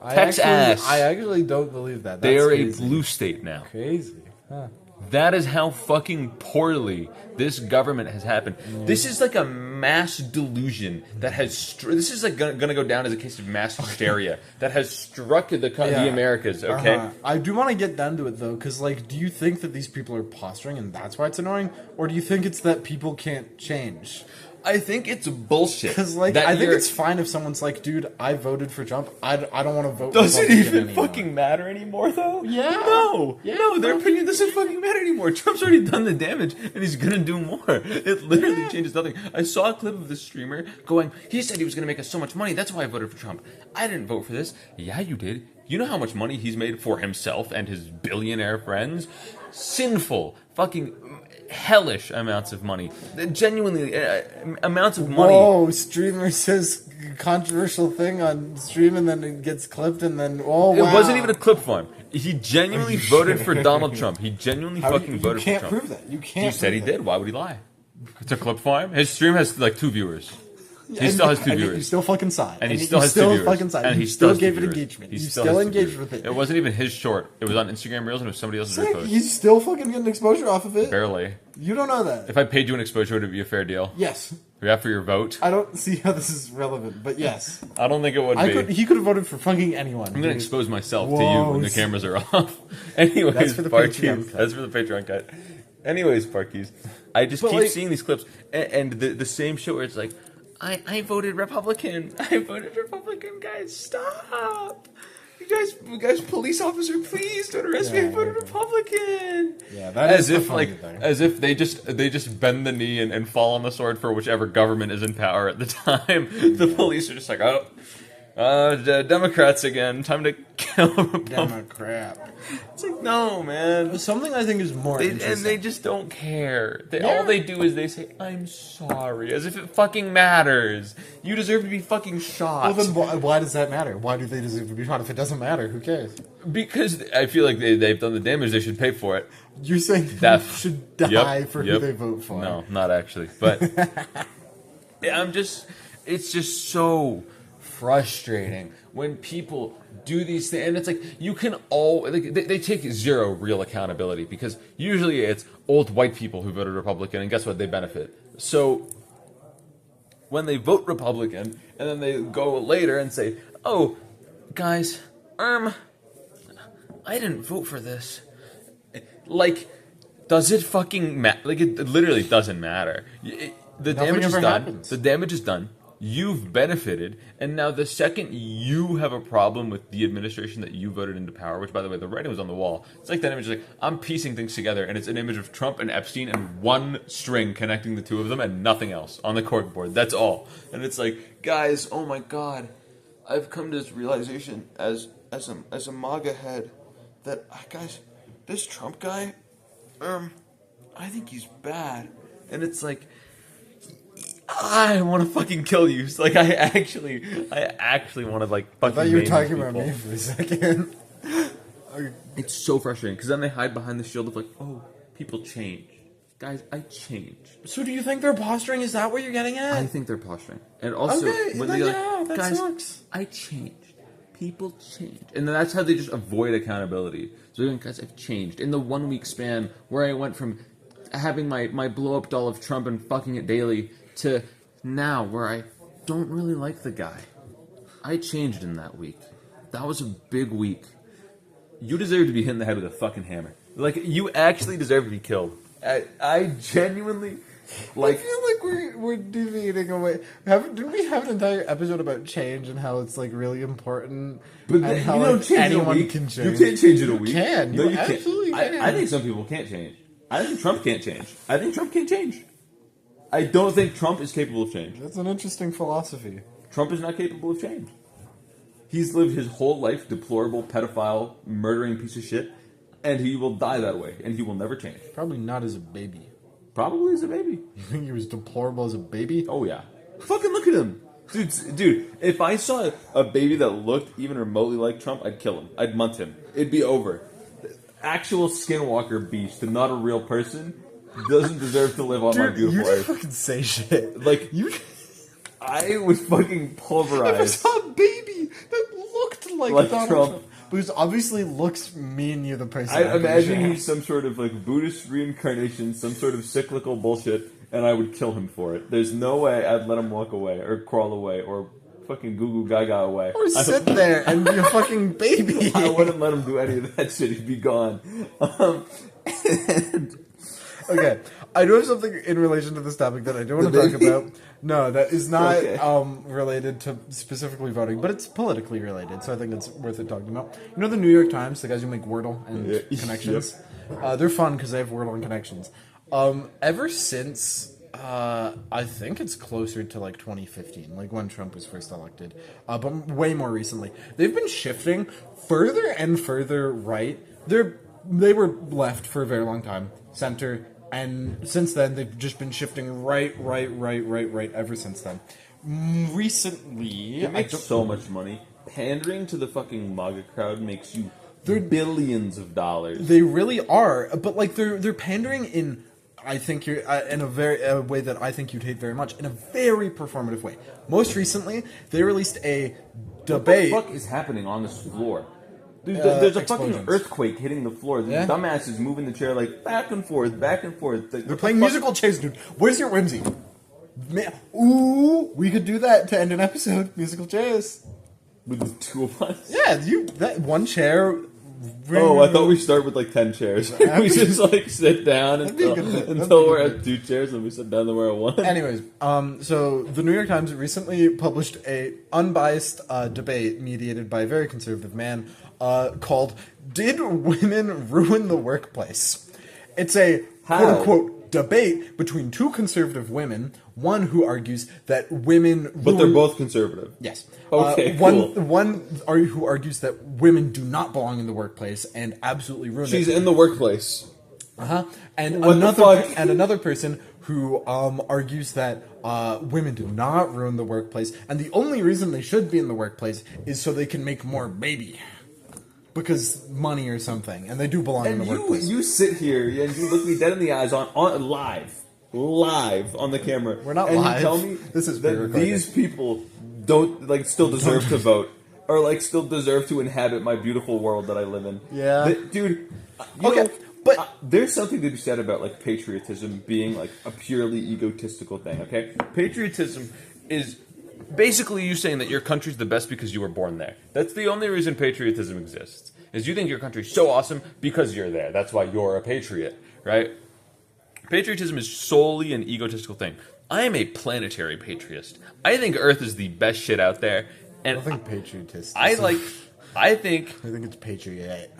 I actually don't believe that. They are crazy. a blue state now. Crazy. Huh. That is how fucking poorly this government has happened. This is like a mass delusion that has... this is like gonna go down as a case of mass hysteria that has struck the Americas, okay? I do want to get down to it, though, because, like, do you think that these people are posturing and that's why it's annoying? Or do you think it's that people can't change? I think it's bullshit. Because, like, I think it's fine if someone's like, dude, I voted for Trump. I don't want to vote Does it Republican even anymore. fucking matter anymore, though? Yeah. No. Yeah, No, their opinion doesn't fucking matter anymore. Trump's already done the damage, and he's gonna do more. It literally changes nothing. I saw a clip of this streamer going, he said he was gonna make us so much money, that's why I voted for Trump. I didn't vote for this. Yeah, you did. You know how much money he's made for himself and his billionaire friends? Sinful. Fucking... hellish amounts of money. Genuinely, amounts of money. Whoa, streamer says controversial thing on stream and then it gets clipped and then, oh, wow. It wasn't even a clip for him. He genuinely voted for Donald Trump. He genuinely voted for Trump. You can't prove that. You can't. He said he did. Why would he lie? It's a clip for him. His stream has like 2 viewers. He still has 2 viewers. You still fucking saw it. And he still has 2 viewers. Fucking saw it. And he still gave it engagement. You still engaged with it. It wasn't even his short. It was on Instagram Reels and it was somebody else's repost. He's still fucking getting exposure off of it. Barely. You don't know that. If I paid you an exposure, would it be a fair deal? Yes. Yeah, for your vote? I don't see how this is relevant, but yes. I don't think it would be. He could have voted for fucking anyone. I'm going to expose myself to you when the cameras are off. Anyways, that's for the Parkees. Patreon cut. That's for the Patreon cut. Anyways, Parkees. I just keep seeing these clips and the same shit where it's like, I voted Republican. I voted Republican, guys. Stop. You guys, police officer, please don't arrest me. I voted Republican. Yeah, that is as if they just bend the knee and fall on the sword for whichever government is in power at the time. The police are just like, the Democrats again. Time to kill Republicans. Democrat. It's like, no, man. Something I think is more interesting. And they just don't care. All they do is they say, I'm sorry, as if it fucking matters. You deserve to be fucking shot. Well, then why does that matter? Why do they deserve to be shot? If it doesn't matter, who cares? Because I feel like they've done the damage, they should pay for it. You're saying they should die for who they vote for. No, not actually. But it's just so frustrating when people do these things, and it's like you can they take zero real accountability because usually it's old white people who voted Republican, and guess what? They benefit. So when they vote Republican and then they go later and say, "Oh, guys, I didn't vote for this," like, does it fucking matter? Like, it literally doesn't matter. The damage is done. Happens. The damage is done. You've benefited, and now the second you have a problem with the administration that you voted into power, which, by the way, the writing was on the wall. It's like that image, like, I'm piecing things together, and it's an image of Trump and Epstein and one string connecting the two of them and nothing else on the corkboard. That's all. And it's like, guys, oh my God, I've come to this realization as a MAGA head that, guys, this Trump guy, I think he's bad. And it's like, I want to fucking kill you. So, like, I actually want to, like, fucking. I thought you were maim talking people. about me for a second. It's so frustrating because then they hide behind the shield of like, oh, people change. Guys, I changed. So do you think they're posturing? Is that what you're getting at? I think they're posturing, and also when they're like, guys, sucks. I changed. People change, and that's how they just avoid accountability. So they're going, guys, I've changed in the 1 week span where I went from having my blow up doll of Trump and fucking it daily to now where I don't really like the guy. I changed in that week. That was a big week. You deserve to be hit in the head with a fucking hammer. Like, you actually deserve to be killed. I genuinely, like... I feel like we're deviating away. Didn't we have an entire episode about change and how it's, like, really important? But and how, you don't change anyone in a week. can change. You can't change in a week. You can. No, you absolutely can't. I think some people can't change. I think Trump can't change. I think Trump can't change. I don't think Trump is capable of change. That's an interesting philosophy. Trump is not capable of change. He's lived his whole life deplorable, pedophile, murdering piece of shit, and he will die that way, and he will never change. Probably not as a baby. Probably as a baby. You think he was deplorable as a baby? Oh, yeah. Fucking look at him. Dude, if I saw a baby that looked even remotely like Trump, I'd kill him. I'd munt him. It'd be over. Actual skinwalker beast, and not a real person, doesn't deserve to live on my beautiful you earth. You fucking say shit. Like, I was fucking pulverized. I saw a baby that looked like Donald Trump. Because obviously looks me and you the person. I imagine he's some sort of like Buddhist reincarnation, some sort of cyclical bullshit, and I would kill him for it. There's no way I'd let him walk away or crawl away or fucking goo goo gaga away. Or sit there and be a fucking baby. I wouldn't let him do any of that shit. He'd be gone. Okay, I do have something in relation to this topic that I do want to talk about. No, that is not related to specifically voting, but it's politically related, so I think it's worth it talking about. You know the New York Times, the guys who make Wordle and Connections? Yep. They're fun because they have Wordle and Connections. Ever since, I think it's closer to like 2015, like when Trump was first elected, but way more recently, they've been shifting further and further right. They were left for a very long time, center, and since then they've just been shifting right ever since then. Recently, it makes so much money. Pandering to the fucking MAGA crowd makes you billions of dollars. They really are, but like they're pandering in, I think you're in a way that I think you'd hate very much, in a very performative way. Most recently, they released a debate. What the fuck is happening on this floor? Dude, there's a fucking earthquake hitting the floor. These dumbasses moving the chair like back and forth, back and forth. They're playing musical chairs, dude. Where's your whimsy? Ooh, we could do that to end an episode. Musical chairs. With the two of us? Yeah, that one chair. Oh, I thought we start with like 10 chairs. We just like sit down until we're at 2 chairs, and we sit down, then we're at 1. Anyways, so the New York Times recently published a unbiased debate mediated by a very conservative man called "Did Women Ruin the Workplace?" It's a quote-unquote debate between two conservative women, one who argues that women... But they're both conservative. Yes. Okay, cool. One who argues that women do not belong in the workplace and absolutely ruin it. She's in the workplace. And What another person who argues that women do not ruin the workplace, and the only reason they should be in the workplace is so they can make more baby. Because money or something, and they do belong in the workplace. You sit here and you look me dead in the eyes on live on the camera. We're not and live. You tell me this is that these people don't still deserve to vote, or still deserve to inhabit my beautiful world that I live in. Yeah, dude. But there's something to be said about patriotism being a purely egotistical thing. Okay, patriotism is basically you saying that your country's the best because you were born there. That's the only reason patriotism exists. Is you think your country's so awesome because you're there. That's why you're a patriot, right? Patriotism is solely an egotistical thing. I am a planetary patriot. I think Earth is the best shit out there. And I don't think patriotist. I think it's patriot.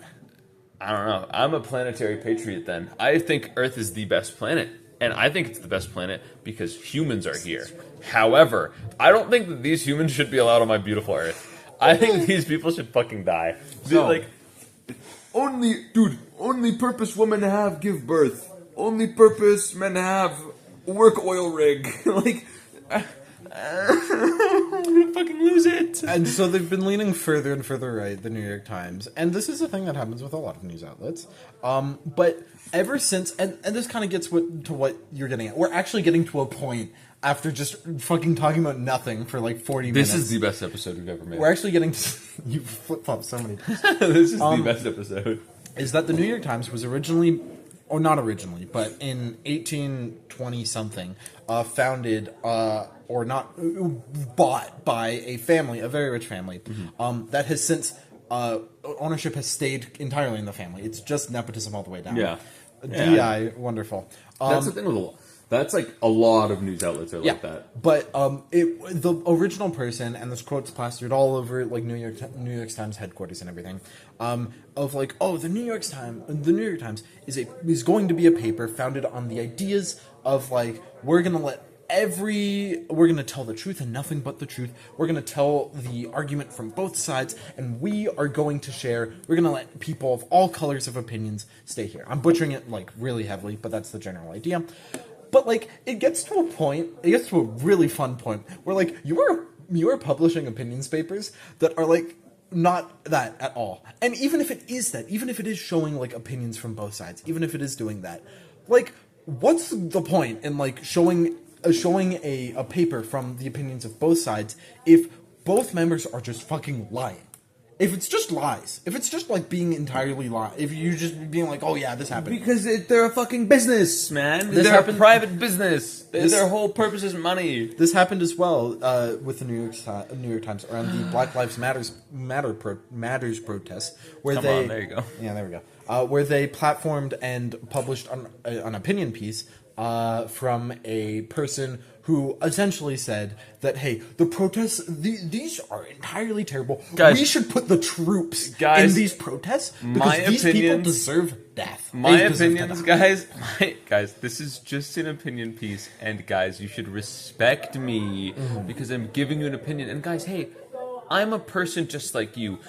I don't know. I'm a planetary patriot then. I think Earth is the best planet. And I think it's the best planet because humans are here. However, I don't think that these humans should be allowed on my beautiful Earth. I think these people should fucking die. So, only purpose women have, give birth. Only purpose men have, work oil rig. I'm gonna fucking lose it. And so they've been leaning further and further right, the New York Times. And this is a thing that happens with a lot of news outlets. But ever since, and this kind of gets to what you're getting at. We're actually getting to a point after just fucking talking about nothing for 40 minutes. This is the best episode we've ever made. We're actually getting to... You flip-flop so many times. This is the best episode. Is that the New York Times was originally... Or not originally, but in 1820-something, founded, or not, bought by a family, a very rich family, that has since, ownership has stayed entirely in the family. It's just nepotism all the way down. Yeah. DI, wonderful. That's the thing with a lot. That's a lot of news outlets are like that. But the original person, and this quote's plastered all over New York Times headquarters and everything, of the New York Times is going to be a paper founded on the ideas of we're gonna tell the truth and nothing but the truth. We're gonna tell the argument from both sides, and we're gonna let people of all colors of opinions stay here. I'm butchering it really heavily, but that's the general idea. But it gets to a really fun point where you are publishing opinions papers that are not that at all. And even if it is that, even if it is showing opinions from both sides, even if it is doing that, what's the point in showing a paper from the opinions of both sides if both members are just fucking lying? If it's just lies, if it's just like being entirely lie, if you just being like, oh yeah, this happened. Because they're a fucking business, man. This They're happened- a private business. Their whole purpose is money. This happened as well with the New York Times around the Black Lives Matters protests, where Come they on, there you go. Yeah, there we go. Where they platformed and published an opinion piece from a person who essentially said that, hey, the protests, these are entirely terrible. Guys, we should put the troops guys, in these protests because my these people opinions- deserve death. My They deserve to opinions, die. guys, this is just an opinion piece, and guys, you should respect me because I'm giving you an opinion. And guys, hey, I'm a person just like you.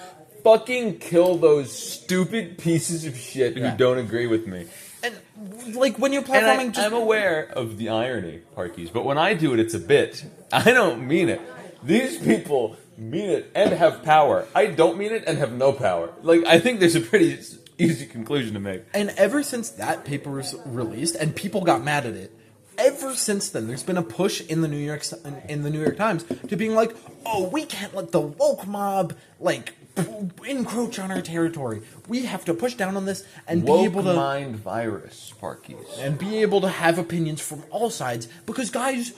Fucking kill those stupid pieces of shit who don't agree with me. And like when you're platforming, I'm aware of the irony, Parkies, but when I do it, it's a bit. I don't mean it. These people mean it and have power. I don't mean it and have no power. Like, I think there's a pretty easy conclusion to make. And ever since that paper was released and people got mad at it, ever since then there's been a push in the New York Times to being like, oh, we can't let the woke mob like encroach on our territory. We have to push down on this and be able to mind virus, Parkies. and be able to have opinions from all sides because guys,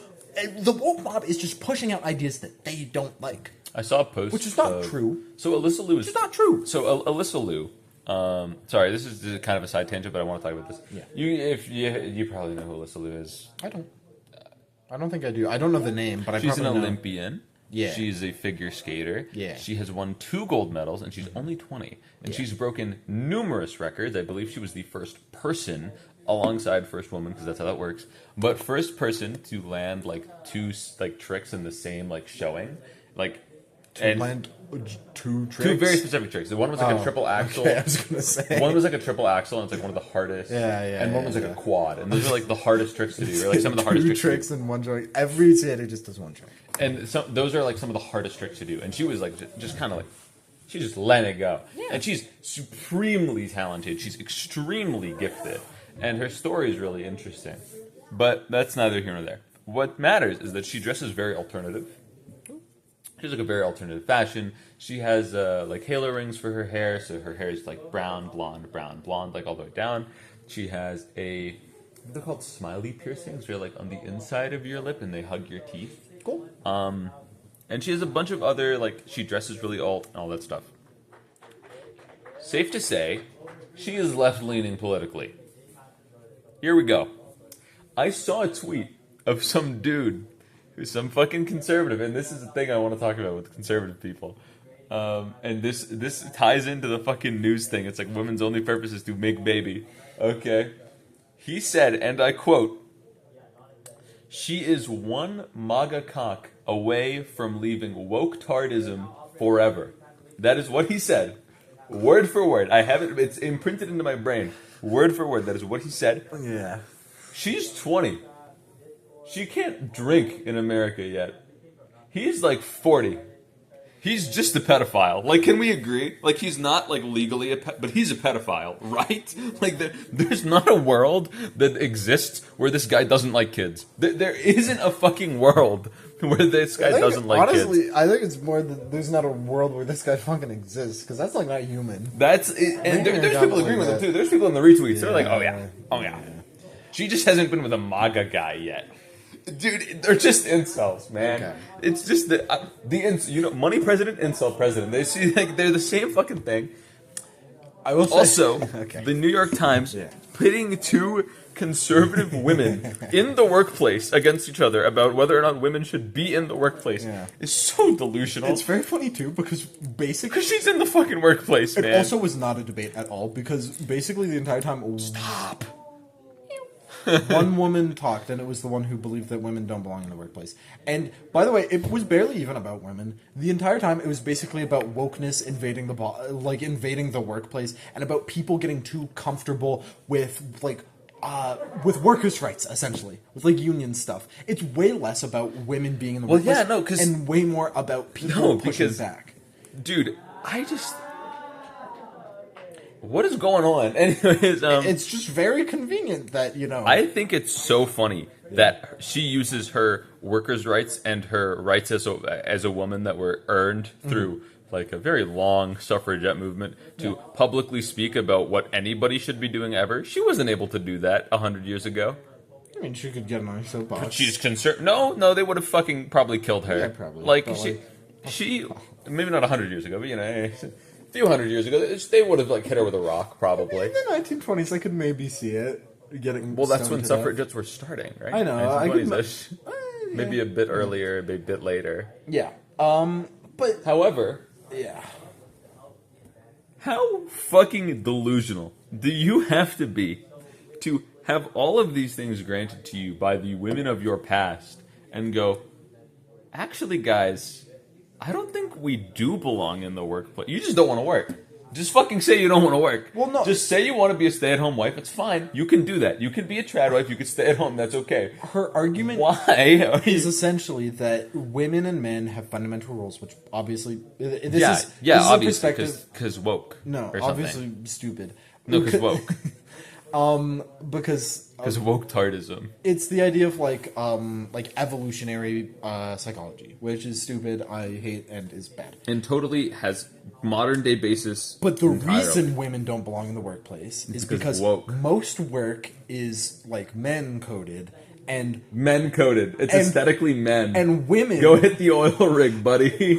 the woke mob is just pushing out ideas that they don't like. I saw a post, Which is not true. So Alyssa Liu is Which is not true. So Alyssa Liu. Sorry, this is kind of a side tangent, but I want to talk about this. Yeah. You probably know who Alyssa Liu is. I don't think I do. I don't know the name, but She's an probably know. Olympian. Yeah. She's a figure skater. Yeah. She has won 2 gold medals, and she's only 20. And she's broken numerous records. I believe she was the first person, alongside first woman, because that's how that works, but first person to land like 2 like tricks in the same like showing, like Land 2 tricks. 2 very specific tricks. The one was like a triple axle. Okay, I was gonna say. One was like a triple axle, and it's like one of the hardest. And one was like a quad, and those are like the hardest tricks to do, or like some of the hardest 2 tricks. tricks in one trick. Every skater just does one trick. And those are like some of the hardest tricks to do. And she was like just kind of like she just let it go. Yeah. And she's supremely talented. She's extremely gifted, and her story is really interesting. But that's neither here nor there. What matters is that she dresses very alternative. She's like a very alternative fashion. She has like halo rings for her hair, so her hair is like brown, blonde, like all the way down. She has they're called smiley piercings. They're like on the inside of your lip, and they hug your teeth. Cool. And she has a bunch of other like she dresses really all that stuff. Safe to say, she is left leaning politically. Here we go. I saw a tweet of some dude who's some fucking conservative, and this is the thing I want to talk about with conservative people. And this ties into the fucking news thing. It's like women's only purpose is to make baby. Okay. He said, and I quote, "She is one MAGA cock away from leaving woke tardism forever." That is what he said. Word for word. I have it. It's imprinted into my brain. Word for word. That is what he said. Yeah. She's 20. She can't drink in America yet. He's like 40. He's just a pedophile. Like, can we agree? Like, he's not, like, legally but he's a pedophile, right? Like, there's not a world that exists where this guy doesn't like kids. There isn't a fucking world where this guy doesn't like kids. Honestly, I think it's more that there's not a world where this guy fucking exists, because that's, like, not human. That's it. And there's people agreeing with him, too. There's people in the retweets. They're like, oh, yeah. She just hasn't been with a MAGA guy yet. Dude, they're just incels, man. Okay. It's just money president, incel president. They see like they're the same fucking thing. I will also the New York Times pitting 2 conservative women in the workplace against each other about whether or not women should be in the workplace is so delusional. It's very funny too because basically she's in the fucking workplace. It also was not a debate at all because basically the entire time stop. One woman talked, and it was the one who believed that women don't belong in the workplace. And, by the way, it was barely even about women. The entire time, it was basically about wokeness invading the workplace, and about people getting too comfortable with, with workers' rights, essentially. With, union stuff. It's way less about women being in the workplace, and way more about people pushing back. Dude, what is going on? Anyways, it's just very convenient that, I think it's so funny that she uses her workers' rights and her rights as a woman that were earned through like a very long suffragette movement to publicly speak about what anybody should be doing ever. She wasn't able to do that 100 years ago. I mean, she could get on a soapbox. She's concerned. No, they would have fucking probably killed her. Yeah, probably. Like But, she, maybe not 100 years ago, but a few hundred years ago, they would have like hit her with a rock, probably. In the 1920s, I could maybe see it getting. Well, that's when stoned to death. suffragettes were starting, right? I know. 1920s-ish. Maybe a bit earlier, a bit later. Yeah. But However, yeah. how fucking delusional do you have to be to have all of these things granted to you by the women of your past and go, actually, guys, I don't think we do belong in the workplace. You just don't want to work. Just fucking say you don't want to work. Well, no. Just say you want to be a stay-at-home wife. It's fine. You can do that. You can be a trad wife. You can stay at home. That's okay. Her argument Why? is essentially that women and men have fundamental roles, which obviously this is obviously, a perspective. because woke. No, or obviously something. stupid. No, because woke. Because Because woke tardism. it's the idea of like evolutionary psychology, which is stupid. I hate and is bad. And totally has modern day basis. But the entirely. reason women don't belong in the workplace is because woke. most work is like men coded and Men coded. It's And- aesthetically men. and women Go hit the oil rig, buddy.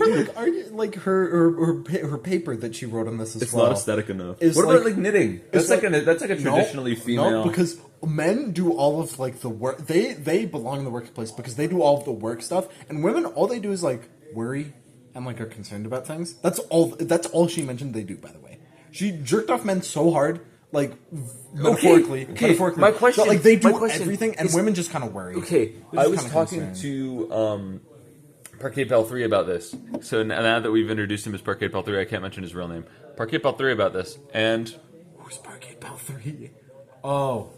her paper that she wrote on this as It's well. not aesthetic enough. is What about like- like knitting? it's That's like- like a traditionally female. No, because men do all of like the work. They belong in the workplace because they do all of the work stuff, and women all they do is like worry and like are concerned about things. That's all. That's all she mentioned they do. By the way, she jerked off men so hard, like metaphorically. My question- that, like they do my question everything, and is- women just kind of worry. Okay, They're I just was kinda talking concerned. to Parkade Pal 3 about this. So now that we've introduced him as Parkade Pal 3, I can't mention his real name. Parkade Pal 3 about this, and Who's Parkade Pal 3? Oh,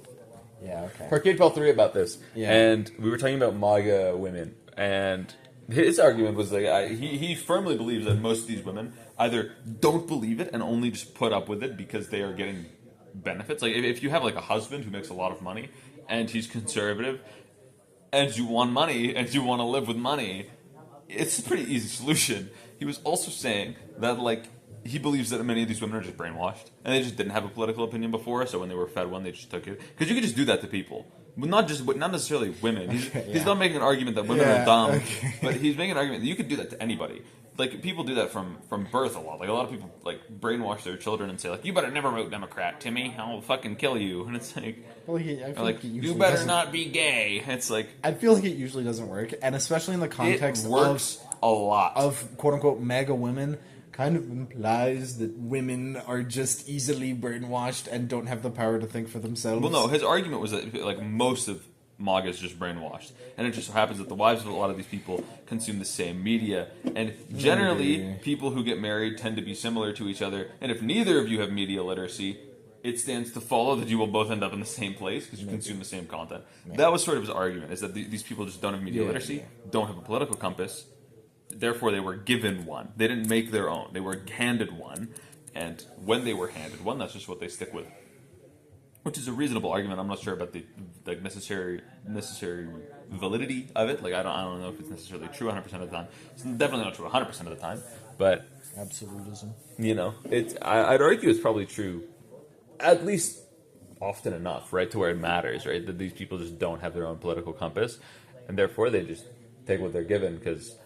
yeah, okay. Parkade Pal 3 about this, Yeah. and we were talking about MAGA women, and his argument was like he firmly believes that most of these women either don't believe it and only just put up with it because they are getting benefits. Like if you have like a husband who makes a lot of money and he's conservative, and you want money and you want to live with money, it's a pretty easy solution. He was also saying that like he believes that many of these women are just brainwashed and they just didn't have a political opinion before, so when they were fed one, they just took it. Because you could just do that to people, but not necessarily women. He's not making an argument that women are dumb, but he's making an argument that you could do that to anybody. Like people do that from birth a lot. Like a lot of people like brainwash their children and say like, "You better never vote Democrat, Timmy. I'll fucking kill you." And it's like, Well, I feel like it you usually better doesn't- not be gay. It's like I feel like it usually doesn't work, and especially in the context it works a lot. of quote unquote mega women, kind of implies that women are just easily brainwashed and don't have the power to think for themselves. Well, no, his argument was that like most of MAGA is just brainwashed, and it just so happens that the wives of a lot of these people consume the same media, and generally Maybe. people who get married tend to be similar to each other. And if neither of you have media literacy, it stands to follow that you will both end up in the same place because you consume the same content. That was sort of his argument: is that these people just don't have media literacy, don't have a political compass. Therefore, they were given one. They didn't make their own. They were handed one, and when they were handed one, that's just what they stick with. Which is a reasonable argument. I'm not sure about the like necessary validity of it. Like I don't know if it's necessarily true 100% of the time. It's definitely not true 100% of the time. But Absolutism. you know, I'd argue it's probably true, at least often enough, right, to where it matters, right? That these people just don't have their own political compass, and therefore they just take what they're given because.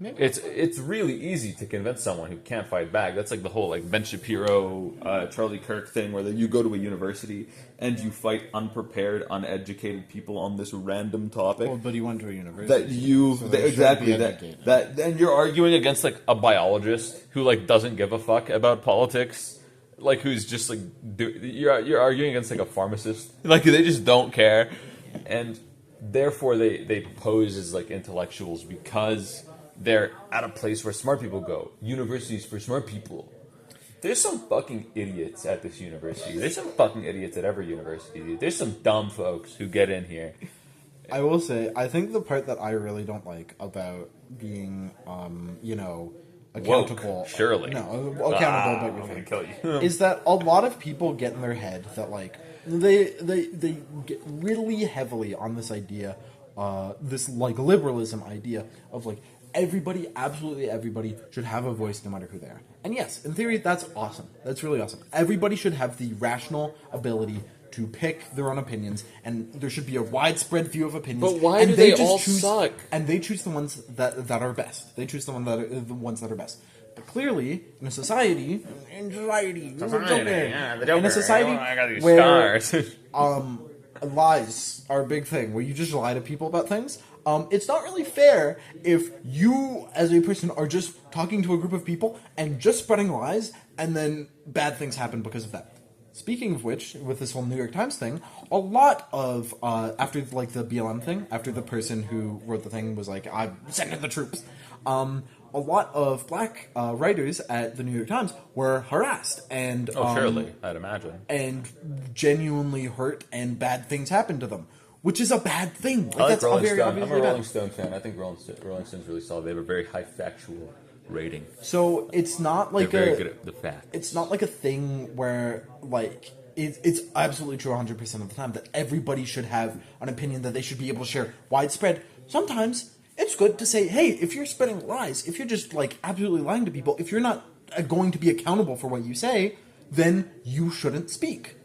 It's really easy to convince someone who can't fight back. That's like the whole like Ben Shapiro, Charlie Kirk thing, where you go to a university and you fight unprepared, uneducated people on this random topic. Well, but he went to a university. That you so they should exactly be that educated. that then you're arguing against like a biologist who like doesn't give a fuck about politics, like who's just like you're arguing against like a pharmacist, like they just don't care, and therefore they pose as like intellectuals because they're at a place where smart people go. Universities for smart people. There's some fucking idiots at this university. There's some fucking idiots at every university. There's some dumb folks who get in here. I will say, I think the part that I really don't like about being, accountable. Woke, surely. No, accountable about I'm your gonna thing. kill you. Is that a lot of people get in their head that, like, they get really heavily on this idea, this, like, liberalism idea of, like, everybody, absolutely everybody, should have a voice no matter who they are. And yes, in theory, that's awesome. That's really awesome. Everybody should have the rational ability to pick their own opinions, and there should be a widespread view of opinions. But why and do they just all choose, suck? And they choose the ones that are best. They choose the ones that are best. But clearly, in a society, in a society I got these where scars. lies are a big thing, where you just lie to people about things. It's not really fair if you, as a person, are just talking to a group of people and just spreading lies, and then bad things happen because of that. Speaking of which, with this whole New York Times thing, a lot of, after like the BLM thing, after the person who wrote the thing was like, I'm sending the troops, a lot of black writers at the New York Times were harassed and Surely, I'd imagine. and genuinely hurt, and bad things happened to them, which is a bad thing. Like, I like that's Rolling very Stone. I'm a obviously Rolling bad. Stone fan. I think Rolling Stone's really solid. They have a very high factual rating. So it's not like They're very good at the facts. It's not like a thing where like it's absolutely true 100% of the time that everybody should have an opinion that they should be able to share widespread. Sometimes it's good to say, hey, if you're spreading lies, if you're just like absolutely lying to people, if you're not going to be accountable for what you say, then you shouldn't speak.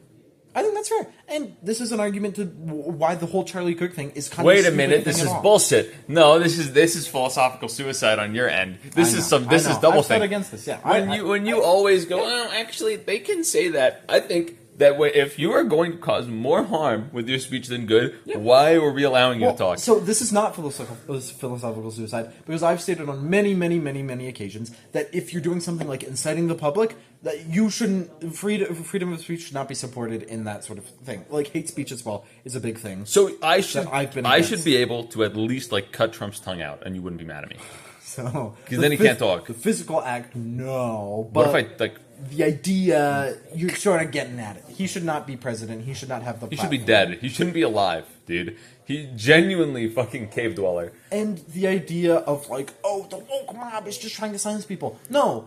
I think that's fair. And this is an argument to why the whole Charlie Kirk thing is kind of Wait a minute, this is bullshit. No, this is philosophical suicide on your end. This is double I've thing. stood against this, yeah. When you always go, oh, actually, they can say that. I think that if you are going to cause more harm with your speech than good, why were we allowing you to talk? So this is not philosophical suicide, because I've stated on many, many, many, many occasions that if you're doing something like inciting the public, that you shouldn't, freedom of speech should not be supported in that sort of thing. Like hate speech as well is a big thing. So I should against. should be able to at least like cut Trump's tongue out, and you wouldn't be mad at me. So Because then he can't talk. The physical act, no. But What if I like? the idea, you're sort of getting at it. He should not be president. He should not have the He should be platform. dead. He shouldn't be alive, dude. He genuinely fucking cave dweller. And the idea of like, oh, the woke mob is just trying to silence people. No,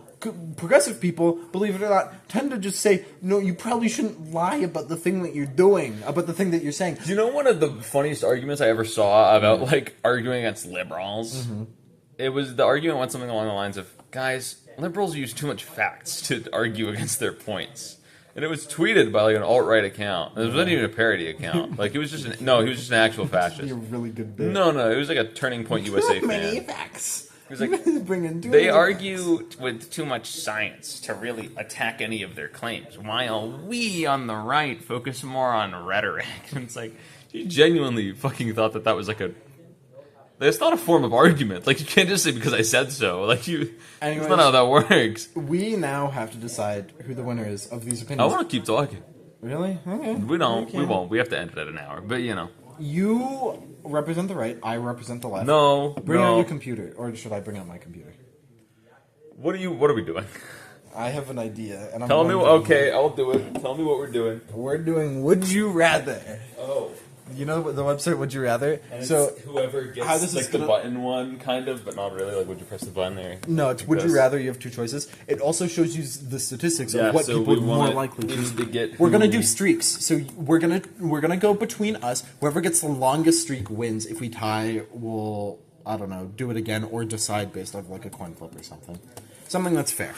progressive people, believe it or not, tend to just say, no, you probably shouldn't lie about the thing that you're doing, about the thing that you're saying. Do you know one of the funniest arguments I ever saw about like arguing against liberals? Mm-hmm. It was the argument went something along the lines of, guys, liberals use too much facts to argue against their points. And it was tweeted by like an alt-right account. It wasn't even a parody account. Like it was just he was just an actual fascist. Be a really good bit. No, it was like a Turning Point USA Too many fan. facts. It was like Bringing too they many argue with too much science to really attack any of their claims, while we on the right focus more on rhetoric. And it's like you genuinely fucking thought that was like a. It's not a form of argument. Like you can't just say because I said so. Like you, Anyways, that's not how that works. We now have to decide who the winner is of these I opinions. want to keep talking. Really? Okay. We don't. Okay. We won't. We have to end it at an hour. But you know. You represent the right. I represent the left. No. Bring out your computer, or should I bring out my computer? What are we doing? I have an idea, and I'm Tell me. going to- Okay, I'll do it. Tell me what we're doing. We're doing Would You Rather. Oh. You know the website Would You Rather? And So it's whoever gets how this like is the gonna- button one, kind of, but not really. Like, would you press the button there? no, it's Would You Because- Rather. You have two choices. It also shows you the statistics Yeah, of what so people we are more wanna- likely we to. need to get We're gonna who- do streaks. So we're gonna go between us. Whoever gets the longest streak wins. If we tie, we'll do it again or decide based off like a coin flip or something that's fair.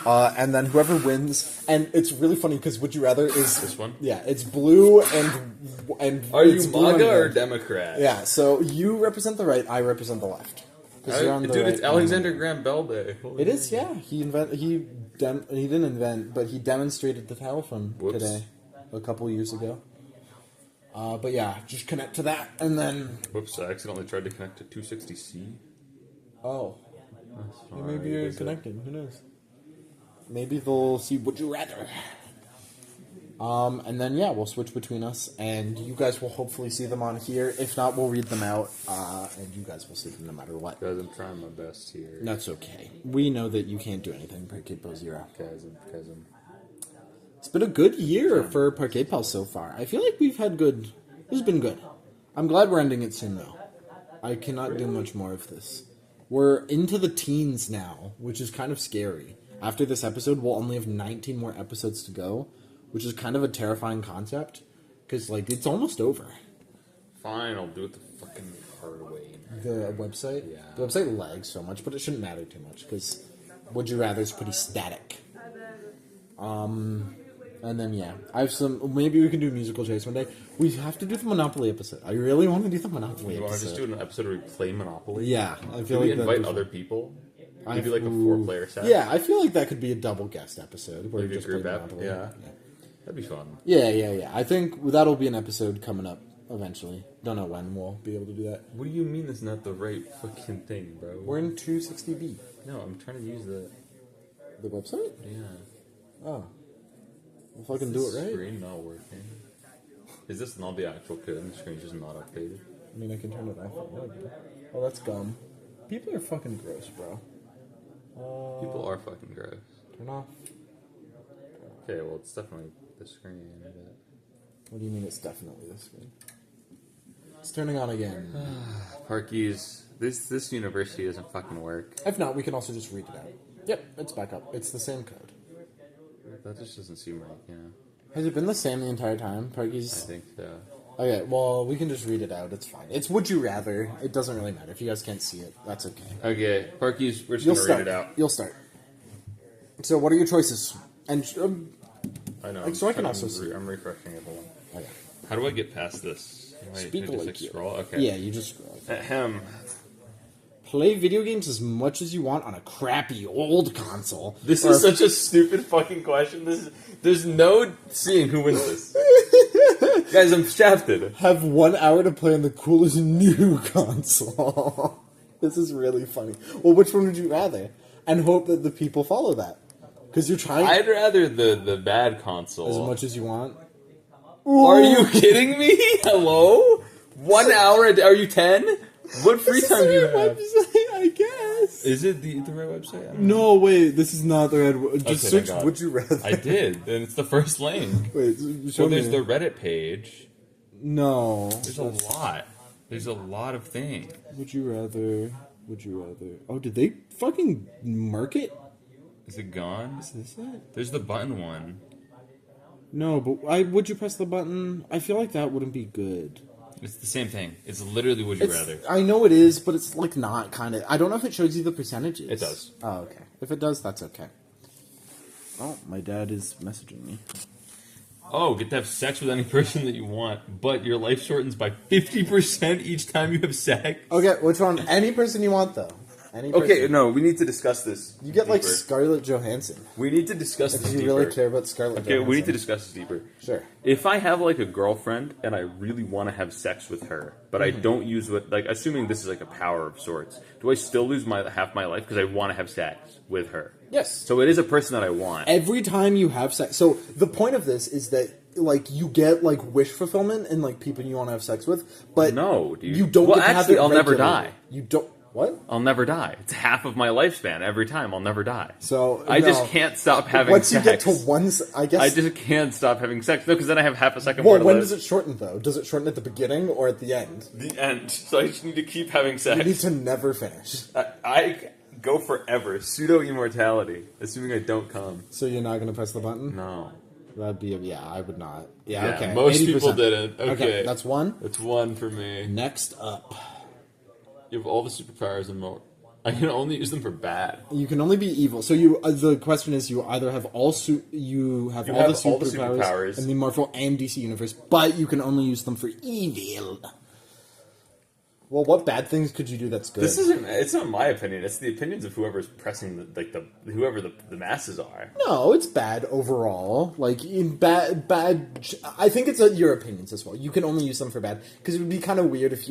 And then whoever wins, and it's really funny because Would You Rather is This one? Yeah, it's blue and Are you it's blue and MAGA or red. Democrat? Yeah, so you represent the right, I represent the left. 'Cause you're on the Dude, right it's Alexander Graham Bell Day. Holy It is, yeah. He didn't invent, but he demonstrated the telephone Whoops. today, a couple years ago. But yeah, just connect to that, and then Whoops! I accidentally tried to connect to 260C. oh, Sorry, maybe you're is it- connected. Who knows? Maybe they'll see Would You Rather. And then we'll switch between us, and you guys will hopefully see them on here. If not, we'll read them out, and you guys will see them no matter what. Guys, I'm trying my best here. That's okay. We know that you can't do anything, Parkade Pal Zero. Guys, It's been a good year for Parkade Pal so far. I feel like we've had good. This has been good. I'm glad we're ending it soon, though. I cannot do much more of this. We're into the teens now, which is kind of scary. After this episode, we'll only have 19 more episodes to go, which is kind of a terrifying concept, because, it's almost over. Fine, I'll do it the fucking hard way. The website? Yeah. The website lags so much, but it shouldn't matter too much, because Would You Rather is pretty static. And then, yeah. I have some... Maybe we can do musical choice one day. We have to do the Monopoly episode. I really want to do the Monopoly You episode. want to just do an episode where we play Monopoly? Yeah. I feel Can we like invite other people? Maybe like a 4-player set? Yeah, I feel like that could be a double guest episode. Where Maybe we a just play group app? Monopoly. Yeah. That'd be fun. Yeah. I think that'll be an episode coming up eventually. Don't know when we'll be able to do that. What do you mean that's not the right fucking thing, bro? We're in 260B. No, I'm trying to use the... The website? Yeah. Oh. If I can do it right. Screen not working. Is this not the actual code and the screen's just not updated? I mean, I can turn it off. Oh, that's gum. People are fucking gross, bro. People are fucking gross. Turn off. Okay, well, it's definitely the screen. But... What do you mean it's definitely this screen? It's turning on again. Parkees, this university doesn't fucking work. If not, we can also just read it out. Yep, it's back up. It's the same code. That just doesn't seem right, yeah. Has it been the same the entire time, I Parky's? think so. Okay, well, we can just read it out. It's fine. It's Would You Rather. It doesn't really matter. If you guys can't see it, that's okay. Okay, Parkees, we're just You'll gonna start. read it out. You'll start. So, what are your choices? And I know. So I can also see. I'm refreshing it. Hold on. Okay. How do I get past this? Speak Can I like you. scroll? Okay. Yeah, you just scroll. Ahem. Play video games as much as you want on a crappy old console. This is such a stupid fucking question. There's no seeing who wins this. Guys, I'm shafted. Have 1 hour to play on the coolest new console. This is really funny. Well, which one would you rather? And hope that the people follow that. Because you're trying I'd rather the bad console. as much as you want. Are you kidding me? Hello? 1 hour? Are you 10? What free time do you have? Website, I guess. Is it the right website? I don't No, know. wait. This is not the right. Just Okay, thank search God. Would You Rather. I did, and it's the first link. Wait, show Well, there's me. the Reddit page. No. There's a lot. There's a lot of things. Would you rather? Would you rather? Oh, did they fucking mark it? Is it gone? Is this it? There's the button one. No, but would you press the button? I feel like that wouldn't be good. It's the same thing. It's literally would you rather. I know it is, but it's like not kind of. I don't know if it shows you the percentages. It does. Oh, okay. If it does, that's okay. Oh, my dad is messaging me. Oh, get to have sex with any person that you want, but your life shortens by 50% each time you have sex. Okay, which one? Any person you want, though. Any person. Okay, no, we need to discuss this. You get like deeper. Scarlett Johansson. We need to discuss If this you deeper. really care about Scarlett Okay, Johansson. we need to discuss this deeper. Sure. If I have like a girlfriend and I really want to have sex with her, but I don't use what, like, assuming this is like a power of sorts, do I still lose half my life because I want to have sex with her? Yes. So it is a person that I want. Every time you have sex. So the point of this is that like you get like wish fulfillment in like people you want to have sex with, but No, dude. you don't. Well, get to have actually, it I'll never regularly. die. You don't. What? I'll never die. It's half of my lifespan every time. I'll never die. So I no. just can't stop having Once sex. you get to one, I guess. I just can't stop having sex. No, because then I have half a second Well, more to when live. does it shorten though? Does it shorten at the beginning or at the end? The end. So I just need to keep having sex. You need to never finish. I go forever. Pseudo immortality. Assuming I don't come. So you're not going to press the button? No. That'd be I would not. Yeah. Okay. Most 80%. people didn't. Okay. That's one. That's one for me. Next up, You have all the superpowers and more. I can only use them for bad. you can only be evil. So you. The question is, you either have all you have all the superpowers in the Marvel and DC universe, but you can only use them for evil. Well, what bad things could you do that's good? This isn't. It's not my opinion. It's the opinions of whoever's pressing whoever the masses are. No, it's bad overall. Like in bad. I think it's your opinions as well. You can only use them for bad because it would be kind of weird if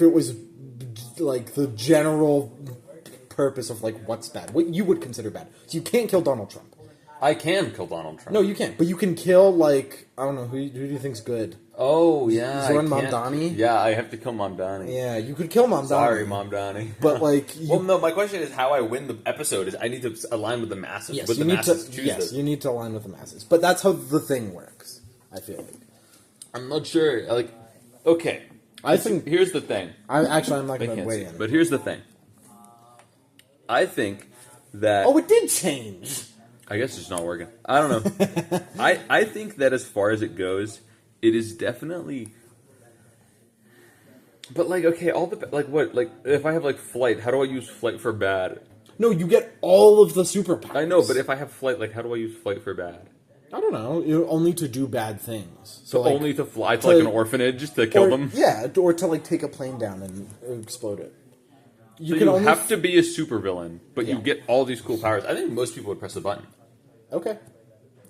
it was like the general purpose of like what's bad, what you would consider bad. So you can't kill Donald Trump. I can kill Donald Trump. No, you can't. But you can kill like I don't know who do you think's good. Oh yeah, Zoran I can't- Mamdani? Yeah, I have to kill Mamdani. Yeah, you could kill Mamdani. Sorry, Mamdani. But like, well, no. My question is how I win the episode. Is I need to align with the masses. yes, with you the need masses to. choose Yes, this. you need to align with the masses. But that's how the thing works. I feel like. I'm not sure. Like, okay. I think Here's the thing. I'm not going They to can't weigh see. in. But here's the thing. I think that. Oh, it did change. I guess it's not working. I don't know. I think that as far as it goes, it is definitely. But like, okay, all the like what like if I have like flight, how do I use flight for bad? No, you get all of the superpowers. I know, but if I have flight, like how do I use flight for bad? I don't know. You're only to do bad things. So like, Only to fly to like an orphanage to kill them. Yeah, or to like take a plane down and explode it. You can only have to be a supervillain, but you Yeah. get all these cool powers. I think most people would press the button. Okay.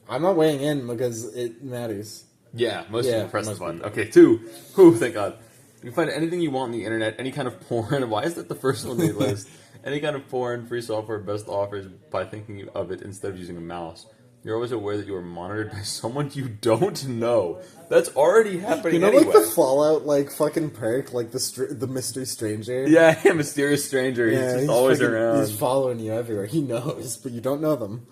I'm not weighing in because it matters. Yeah, most Yeah, people press the most button. Okay, 2. Whew, thank God. You can find anything you want on the internet, any kind of porn. Why is that the first one they list? Any kind of porn, free software, best offers by thinking of it instead of using a mouse. You're always aware that you are monitored by someone you don't know. That's already happening You know, anyway. like the Fallout, like fucking perk, like the mystery stranger. Yeah, mysterious stranger. He's just always fucking- around. He's following you everywhere. He knows, but you don't know them.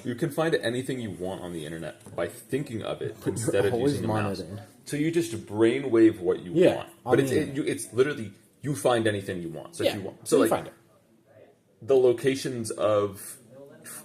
You can find anything you want on the internet by thinking of it But instead you're of always using a mouse. monitoring. So you just brainwave what you Yeah, want. I But mean- it's literally you find anything you want. So Yeah, if you want, so you like find it. the locations of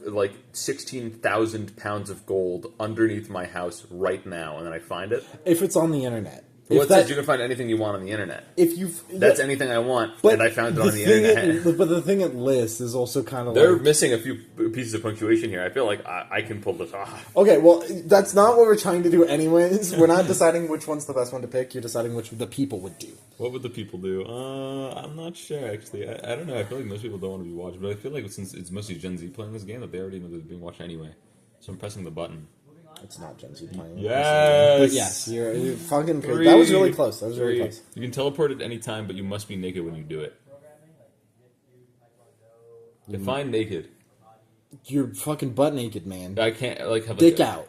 like 16,000 pounds of gold underneath my house right now, and then I find it. If it's on the internet. Well, If it that, says you can find anything you want on the internet. if you That's anything I want, and I found it on the thing internet. but the thing it lists is also kind of They're like... missing a few pieces of punctuation here. I feel like I can pull this off. Okay, well, that's not what we're trying to do anyways. We're not deciding which one's the best one to pick. You're deciding which the people would do. What would the people do? I'm not sure, actually. I don't know. I feel like most people don't want to be watched, but I feel like since it's mostly Gen Z playing this game, that they already know that they're being watched anyway. So I'm pressing the button. It's not Gen Z playing. Yes! But yes, you're fucking crazy. 3, That was really close. That was very 3. close. You can teleport at any time, but you must be naked when you do it. Define naked. You're fucking butt naked, man. I can't, like, have Dick like out.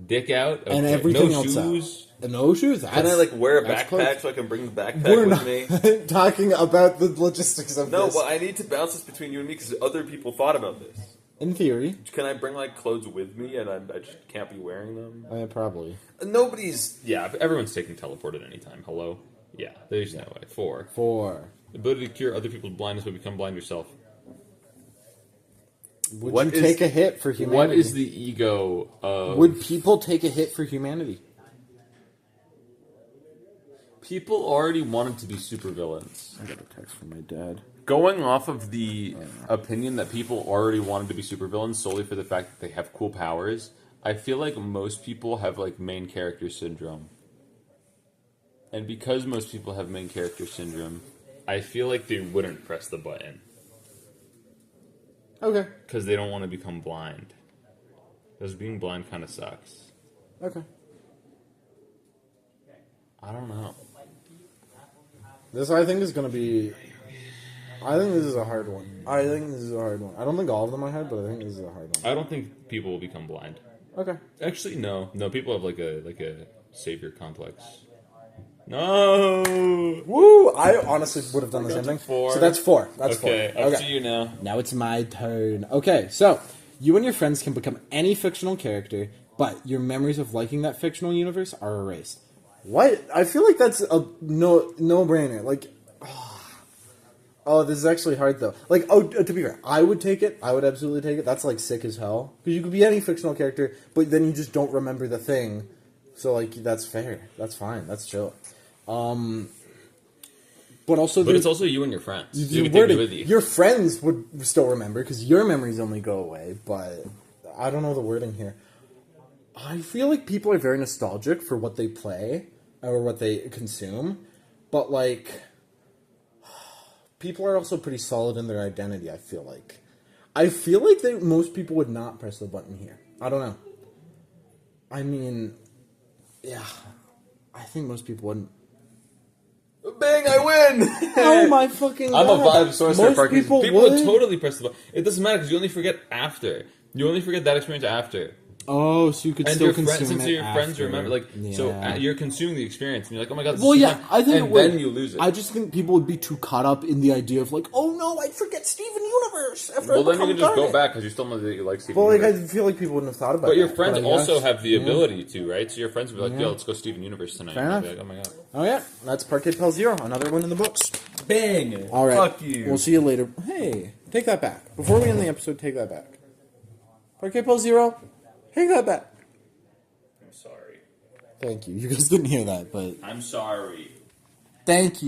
Dick out? And Okay. everything no else shoes? out. No shoes? Can I, like, wear a that's backpack close. so I can bring the backpack We're with me? not talking about the logistics of No, this. but I need to bounce this between you and me because other people thought about this. In theory. Can I bring, like, clothes with me and I just can't be wearing them? Probably. Nobody's... Yeah, everyone's taking teleport at any time. Hello? Yeah, there's no way. 4. 4. Ability to cure other people's blindness but become blind yourself. Would What you is- take a hit for humanity? What is the ego of... Would people take a hit for humanity? People already wanted to be supervillains. I got a text from my dad. Going off of the opinion that people already wanted to be supervillains solely for the fact that they have cool powers, I feel like most people have, like, main character syndrome. And because most people have main character syndrome, I feel like they wouldn't press the button. Okay. Because they don't want to become blind. Because being blind kind of sucks. Okay. I don't know. This, I think, is going to be... I think this is a hard one. I don't think all of them are hard, but I think this is a hard one. I don't think people will become blind. Okay. Actually, no. No, people have like a savior complex. No. Woo! I honestly would have done the same thing. 4. So that's 4. That's Okay, 4. up Okay. to you now. Now it's my turn. Okay, so you and your friends can become any fictional character, but your memories of liking that fictional universe are erased. What? I feel like that's a no-brainer. Like, oh, this is actually hard though. Like, to be fair, I would take it. I would absolutely take it. That's like sick as hell because you could be any fictional character, but then you just don't remember the thing. So like, that's fair. That's fine. That's chill. But also, But it's also you and your friends. You can take wording, it with you. your friends would still remember because your memories only go away. But I don't know the wording here. I feel like people are very nostalgic for what they play or what they consume, but like people are also pretty solid in their identity. I feel like most people would not press the button here. I don't know. I mean, yeah, I think most people wouldn't. Bang! I win. Oh my fucking I'm god! a vibe sorcerer. Most people would would totally press the button. It doesn't matter because you only forget after. You only forget that experience after. Oh, so you could And still your consume friends, since it your friends after. remember, like, so Yeah. you're consuming the experience, and you're like, oh my god, this Well, is yeah, fun. I think and it would. then you lose it. I just think people would be too caught up in the idea of like, oh no, I forget Steven Universe. After Well, I then you can become just go Garnet. back because you still know that you like Steven. Well, like I Universe. feel like people wouldn't have thought about. But your that, friends I also guess. have the ability to, right? So your friends would be like, Yeah. yo, let's go Steven Universe tonight. Fair And enough. you'd be like, oh my god. Oh yeah, that's Parkade Pal 0, another one in the books. Bang! All right, Fuck you. We'll see you later. Hey, take that back. Before we end the episode, take that back. Parkade Pal 0, take that back. I'm sorry. Thank you. You guys didn't hear that, but I'm sorry. thank you.